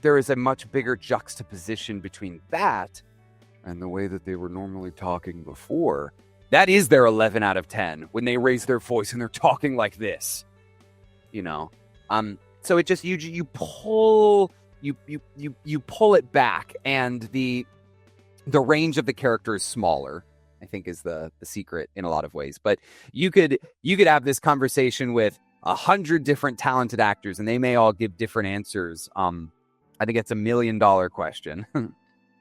Speaker 3: there is a much bigger juxtaposition between that and the way that they were normally talking before. That is their 11 out of 10 when they raise their voice and they're talking like this. So it just you pull it back, and the range of the character is smaller, I think, is the secret in a lot of ways. But you could have this conversation with 100 different talented actors, and they may all give different answers. I think it's $1 million question.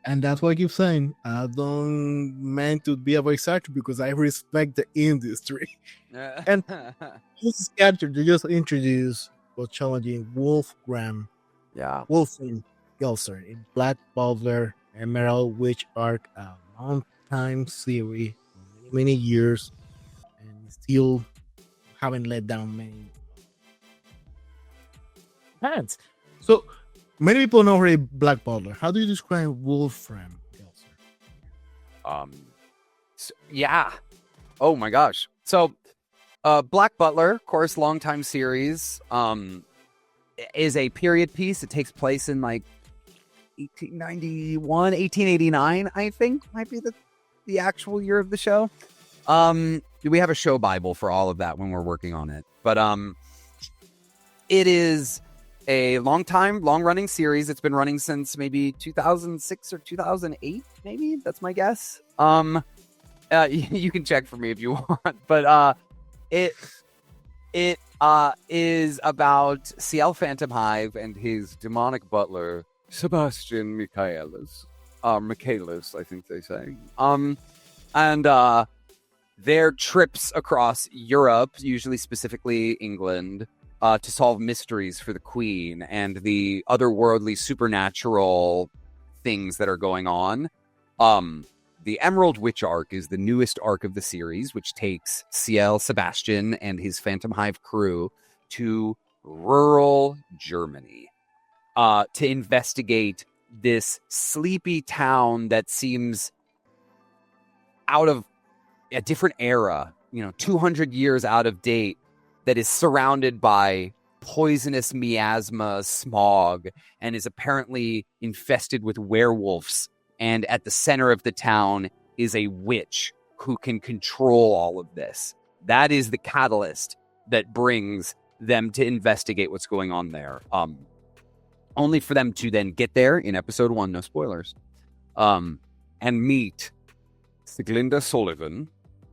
Speaker 1: And that's why I keep saying I don't meant to be a voice actor because I respect the industry. And this character they just introduced was challenging Wolfram.
Speaker 3: Yeah,
Speaker 1: Wolfram Gelzer in Black Butler Emerald Witch Arc, a long-time series, many years, and still haven't let down many fans. So many people know her Black Butler. How do you describe Wolfram Gelzer?
Speaker 3: Yeah. Oh my gosh. So Black Butler, of course, longtime series, is a period piece. It takes place in like 1889, I think might be the actual year of the show. We have a show Bible for all of that when we're working on it. But it is a long-running series. It's been running since maybe 2006 or 2008, maybe. That's my guess. You can check for me if you want. But it is about CL Phantom Hive and his demonic butler, Sebastian Michaelis, I think they say. And their trips across Europe, usually specifically England, to solve mysteries for the Queen and the otherworldly supernatural things that are going on. The Emerald Witch arc is the newest arc of the series, which takes Ciel Sebastian and his Phantom Hive crew to rural Germany to investigate this sleepy town that seems out of a different era, 200 years out of date, that is surrounded by poisonous miasma smog and is apparently infested with werewolves. And at the center of the town is a witch who can control all of this. That is the catalyst that brings them to investigate what's going on there. Only for them to then get there in episode 1, no spoilers, and meet Siglinda Sullivan,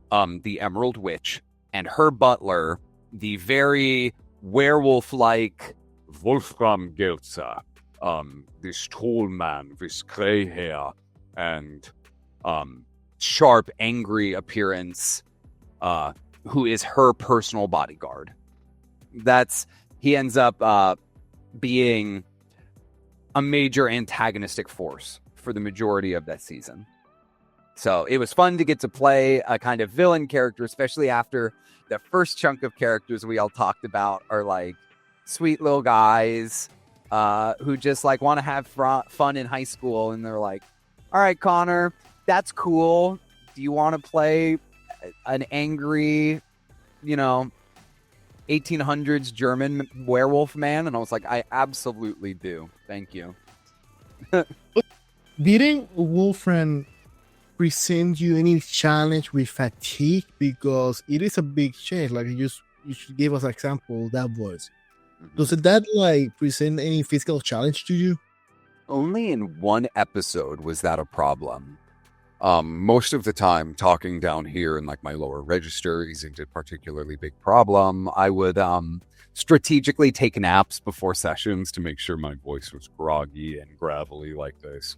Speaker 3: the Emerald Witch, and her butler, the very werewolf-like Wolfram Gelzer. This tall man with gray hair and sharp, angry appearance, who is her personal bodyguard. He ends up being a major antagonistic force for the majority of that season. So it was fun to get to play a kind of villain character, especially after the first chunk of characters we all talked about are like sweet little guys who just like want to have fun in high school. And they're like, all right, Conner, that's cool. Do you want to play an angry, 1800s German werewolf man? And I was like, I absolutely do. Thank you.
Speaker 1: Didn't Wolfram present you any challenge with fatigue? Because it is a big change. Like you should give us an example, that voice. Does that like present any physical challenge to you?
Speaker 2: Only in one episode was that a problem. Most of the time, talking down here in like my lower register isn't a particularly big problem. I would strategically take naps before sessions to make sure my voice was groggy and gravelly like this.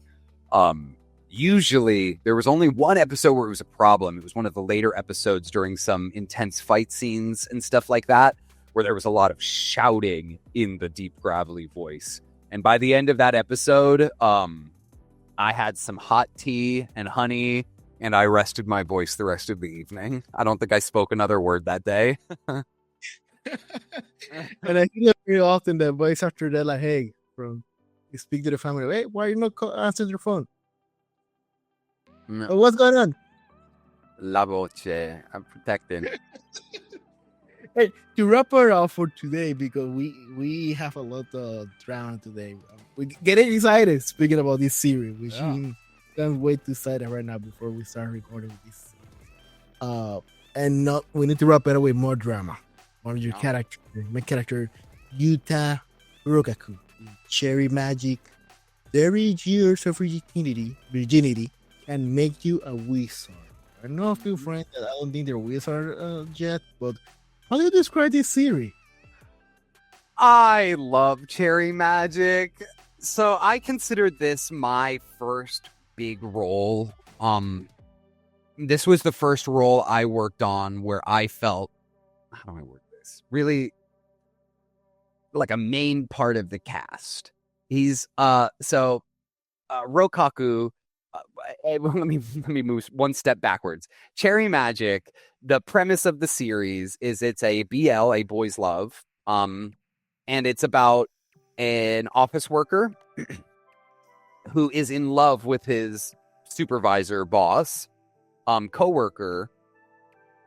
Speaker 2: Usually, there was only one episode where it was a problem. It was one of the later episodes during some intense fight scenes and stuff like that, where there was a lot of shouting in the deep, gravelly voice. And by the end of that episode, I had some hot tea and honey, and I rested my voice the rest of the evening. I don't think I spoke another word that day.
Speaker 1: And I think that very often the voice after that, like, hey, you speak to the family, hey, why are you not answering your phone? Oh, what's going on?
Speaker 3: La voce. I'm protecting.
Speaker 1: Hey, to wrap it up for today, because we have a lot of drama today. We getting excited speaking about this series. We can't wait to start it right now before we start recording this. We need to wrap it up with more drama. One of your character, my character, Yuuta Rokkaku, Cherry Magic, 30 years of virginity can make you a wizard. I know a few friends that I don't think they're wizards yet, but how do you describe this series?
Speaker 3: I love Cherry Magic. So I consider this my first big role. This was the first role I worked on where I felt, how do I word this? Really like a main part of the cast. He's Rokkaku. Let me move one step backwards. Cherry Magic, the premise of the series is it's a BL, a boy's love, and it's about an office worker who is in love with his supervisor, boss, coworker,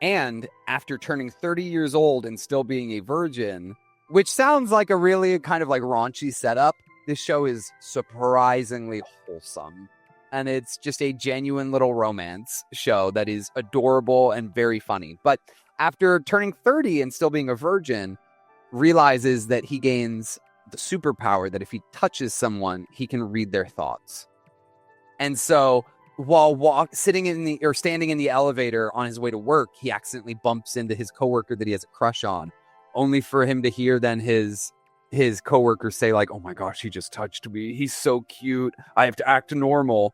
Speaker 3: and after turning 30 years old and still being a virgin, which sounds like a really kind of like raunchy setup, this show is surprisingly wholesome. And it's just a genuine little romance show that is adorable and very funny. But after turning 30 and still being a virgin, realizes that he gains the superpower that if he touches someone, he can read their thoughts. And so while standing in the elevator on his way to work, he accidentally bumps into his coworker that he has a crush on, only for him to hear then his coworker say like, "Oh my gosh, he just touched me. He's so cute. I have to act normal."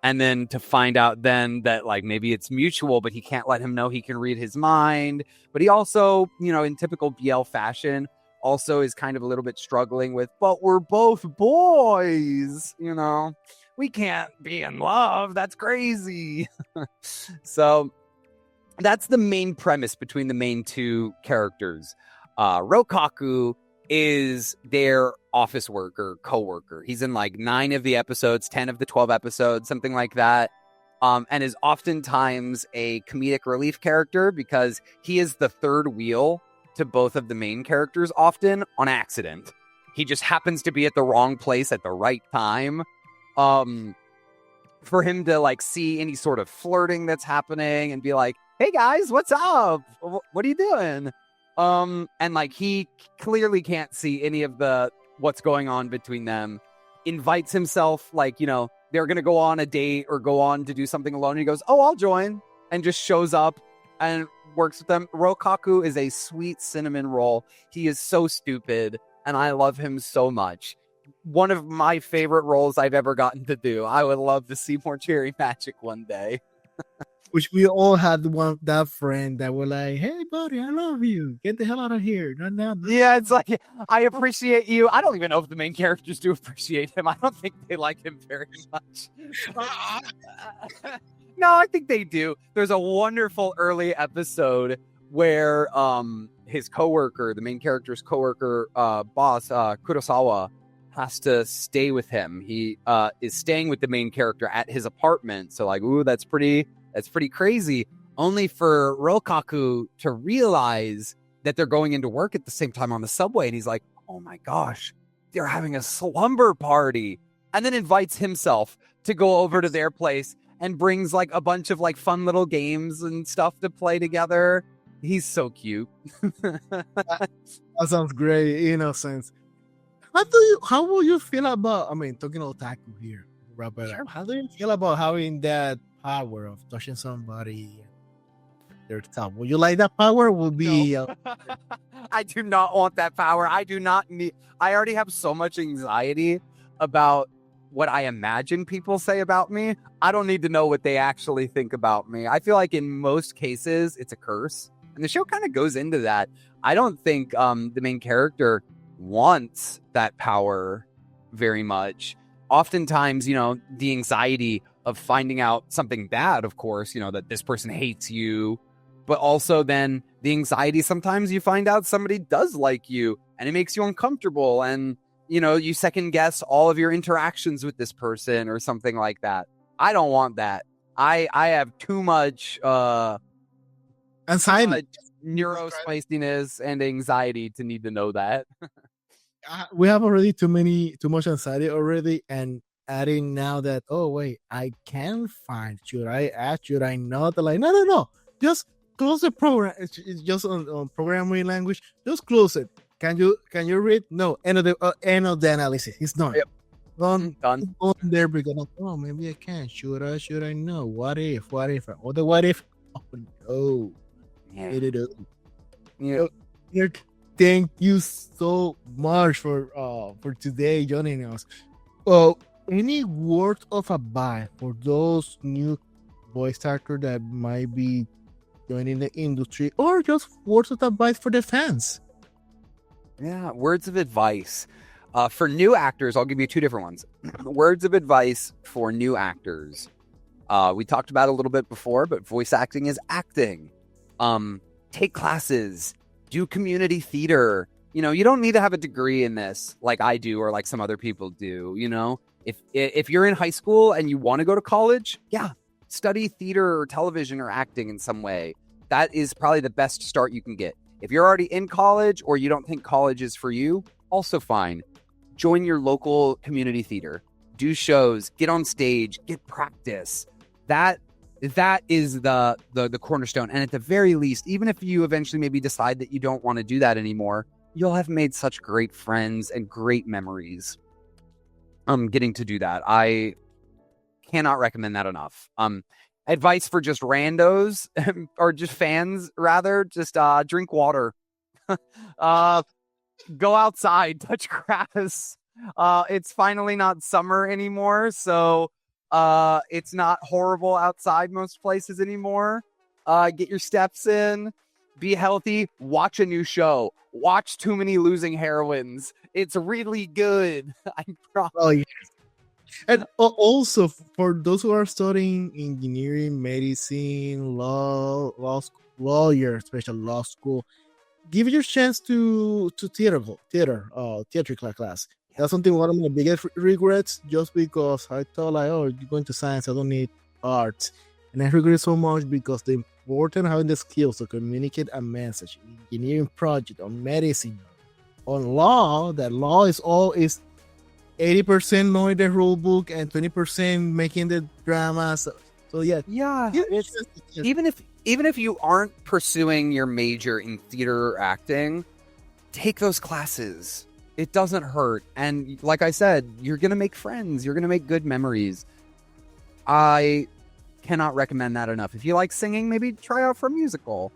Speaker 3: And then to find out then that like maybe it's mutual, but he can't let him know he can read his mind. But he also, in typical BL fashion, also is kind of a little bit struggling with, but we're both boys, we can't be in love. That's crazy. So that's the main premise between the main two characters. Rokkaku is their office worker, co-worker. He's in like 9 of the episodes, 10 of the 12 episodes, something like that. And is oftentimes a comedic relief character because he is the third wheel to both of the main characters, often on accident. He just happens to be at the wrong place at the right time. For him to like see any sort of flirting that's happening and be like, hey guys, what's up? What are you doing? And like he clearly can't see any of the what's going on between them. Invites himself, like, you know, they're gonna go on a date or go on to do something alone. And he goes, oh, I'll join, and just shows up and works with them. Rokkaku is a sweet cinnamon roll. He is so stupid, and I love him so much. One of my favorite roles I've ever gotten to do. I would love to see more Cherry Magic one day.
Speaker 1: Which we all had that friend that were like, hey buddy, I love you. Get the hell out of here. Not now.
Speaker 3: Yeah, it's like, I appreciate you. I don't even know if the main characters do appreciate him. I don't think they like him very much. No, I think they do. There's a wonderful early episode where his coworker, the main character's coworker, boss, Kurosawa, has to stay with him. He is staying with the main character at his apartment. So like, ooh, that's pretty crazy. Only for Rokkaku to realize that they're going into work at the same time on the subway. And he's like, oh my gosh, they're having a slumber party. And then invites himself to go over to their place and brings like a bunch of like fun little games and stuff to play together. He's so cute.
Speaker 1: That sounds great. Innocence. How will you feel about, I mean, talking otaku here, Robert,
Speaker 3: Sure.
Speaker 1: how do you feel about having that power of touching somebody their top? Would you like that power? Would be
Speaker 3: No. I do not want that power. I do not need. I already have so much anxiety about what I imagine people say about me. I don't need to know what they actually think about me. I feel like in most cases it's a curse, and the show kind of goes into that. I don't think the main character wants that power very much. Oftentimes, you know, the anxiety of finding out something bad, of course, you know, that this person hates you, but also then the anxiety sometimes you find out somebody does like you and it makes you uncomfortable, and you know, you second guess all of your interactions with this person or something like that. I don't want that. I have too much
Speaker 1: anxiety.
Speaker 3: Neurospiciness and anxiety to need to know that.
Speaker 1: We have already too much anxiety already, and adding now that, oh wait, I can find, should I ask, should I not? They're like, no, just close the program. It's just on programming language. Just close it. Can you read? No, end of the analysis. It's done.
Speaker 3: Yep.
Speaker 1: Done.
Speaker 3: Done.
Speaker 1: On there because oh, maybe I can. Should I know? What if? Or the what if? Oh no.
Speaker 3: Yeah.
Speaker 1: Yeah. Thank you so much for today joining us. Well, any word of advice for those new voice actors that might be joining the industry, or just words of advice for the fans?
Speaker 3: Yeah, words of advice. For new actors, I'll give you 2 different ones. Words of advice for new actors. We talked about it a little bit before, but voice acting is acting. Take classes, do community theater. You know, you don't need to have a degree in this like I do or like some other people do. You know, if you're in high school and you want to go to college, yeah, study theater or television or acting in some way. That is probably the best start you can get. If you're already in college or you don't think college is for you, also fine. Join your local community theater. Do shows, get on stage, get practice. That is the cornerstone. And at the very least, even if you eventually maybe decide that you don't want to do that anymore, you'll have made such great friends and great memories getting to do that. I cannot recommend that enough. Advice for just randos or just fans, rather, just drink water. Go outside, touch grass. It's finally not summer anymore, so it's not horrible outside most places anymore. Get your steps in, be healthy, watch a new show. Watch Too Many Losing Heroines. It's really good. I promise.
Speaker 1: Oh, yeah. And also for those who are studying engineering, medicine, lawyer, especially law school, give your chance to theatrical class. That's something one of my biggest regrets, just because I thought like, oh, you're going to science, I don't need art, and I regret so much because the important having the skills to communicate a message, engineering project, on medicine, on law. That law is 80% knowing the rule book and 20% making the drama. So yeah,
Speaker 3: Yeah,
Speaker 1: it's
Speaker 3: even if you aren't pursuing your major in theater or acting, take those classes. It doesn't hurt. And like I said, you're going to make friends. You're going to make good memories. I cannot recommend that enough. If you like singing, maybe try out for a musical.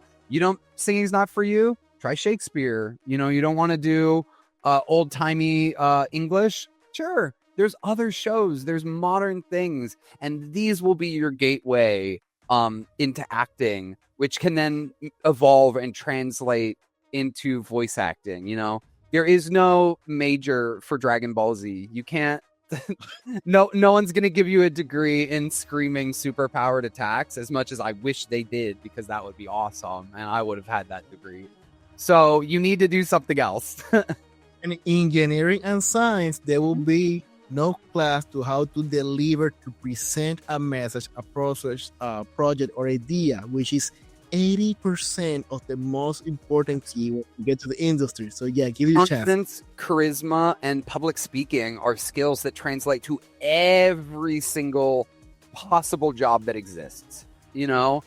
Speaker 3: Singing's not for you, try Shakespeare. You don't want to do old-timey English. Sure. There's other shows. There's modern things. And these will be your gateway into acting, which can then evolve and translate into voice acting. There is no major for Dragon Ball Z. You can't. No one's gonna give you a degree in screaming superpowered attacks, as much as I wish they did, because that would be awesome and I would have had that degree. So you need to do something else.
Speaker 1: in engineering and science, there will be no class to how to deliver, to present a message, a process, a project or idea, which is 80% of the most important key when you get to the industry. So yeah, give it a chance.
Speaker 3: Confidence, charisma, and public speaking are skills that translate to every single possible job that exists.
Speaker 1: You don't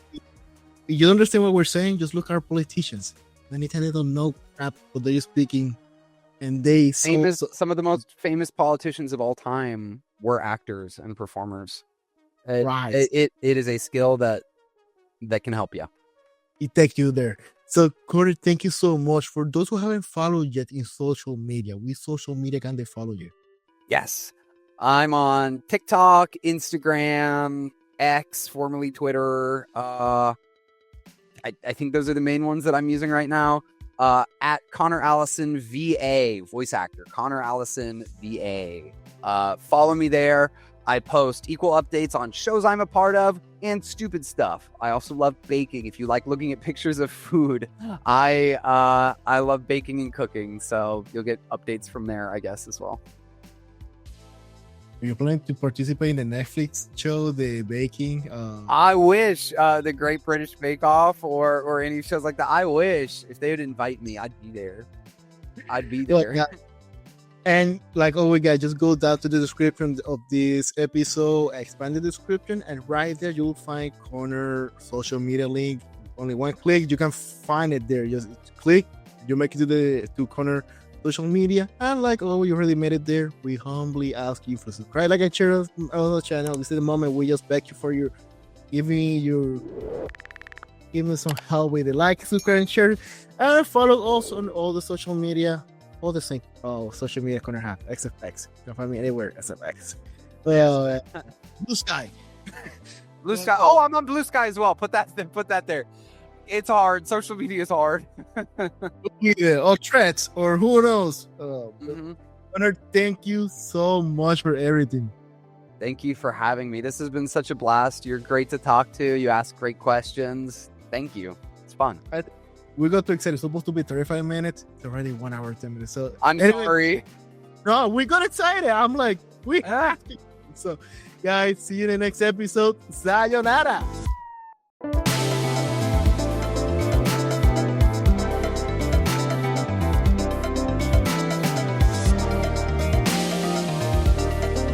Speaker 1: understand what we're saying? Just look at our politicians. Anytime they don't know crap what they're speaking, and they
Speaker 3: some of the most famous politicians of all time were actors and performers.
Speaker 1: Right.
Speaker 3: It is a skill that can help you.
Speaker 1: It takes you there. So Corey, thank you so much. For those who haven't followed yet in social media, which social media can they follow you?
Speaker 3: Yes, I'm on TikTok, Instagram, X, formerly Twitter. I think those are the main ones that I'm using right now. At Conner Allison VA, voice actor, Conner Allison VA. Follow me there. I post equal updates on shows I'm a part of and stupid stuff. I also love baking. If you like looking at pictures of food, I love baking and cooking, so you'll get updates from there, I guess, as well.
Speaker 1: Are you planning to participate in the Netflix show, the baking?
Speaker 3: I wish the Great British Bake Off or any shows like that. I wish if they would invite me, I'd be there.
Speaker 1: Yeah. And like always, guys, just go down to the description of this episode, expand the description, and right there you'll find Conner social media link. Only one click, you can find it there. Just click, you make it to Conner social media, and like always, you already made it there. We humbly ask you for subscribe, like, and share our channel. This is the moment we just beg you for your giving some help with the like, subscribe, and share, and follow also on all the social media. All the same social media Conner have except X. You can find me anywhere except X. Well, Blue Sky.
Speaker 3: Blue Sky. Oh, I'm on Blue Sky as well. Put that there. It's hard. Social media is hard.
Speaker 1: Yeah, or threats, or who knows. Conner, thank you so much for everything.
Speaker 3: Thank you for having me. This has been such a blast. You're great to talk to. You ask great questions. Thank you. It's fun.
Speaker 1: We got too excited. It's supposed to be 35 minutes. It's already 1 hour, 10 minutes. So
Speaker 3: sorry.
Speaker 1: No, we got excited. I'm like, we have to. So, guys, see you in the next episode. Sayonara.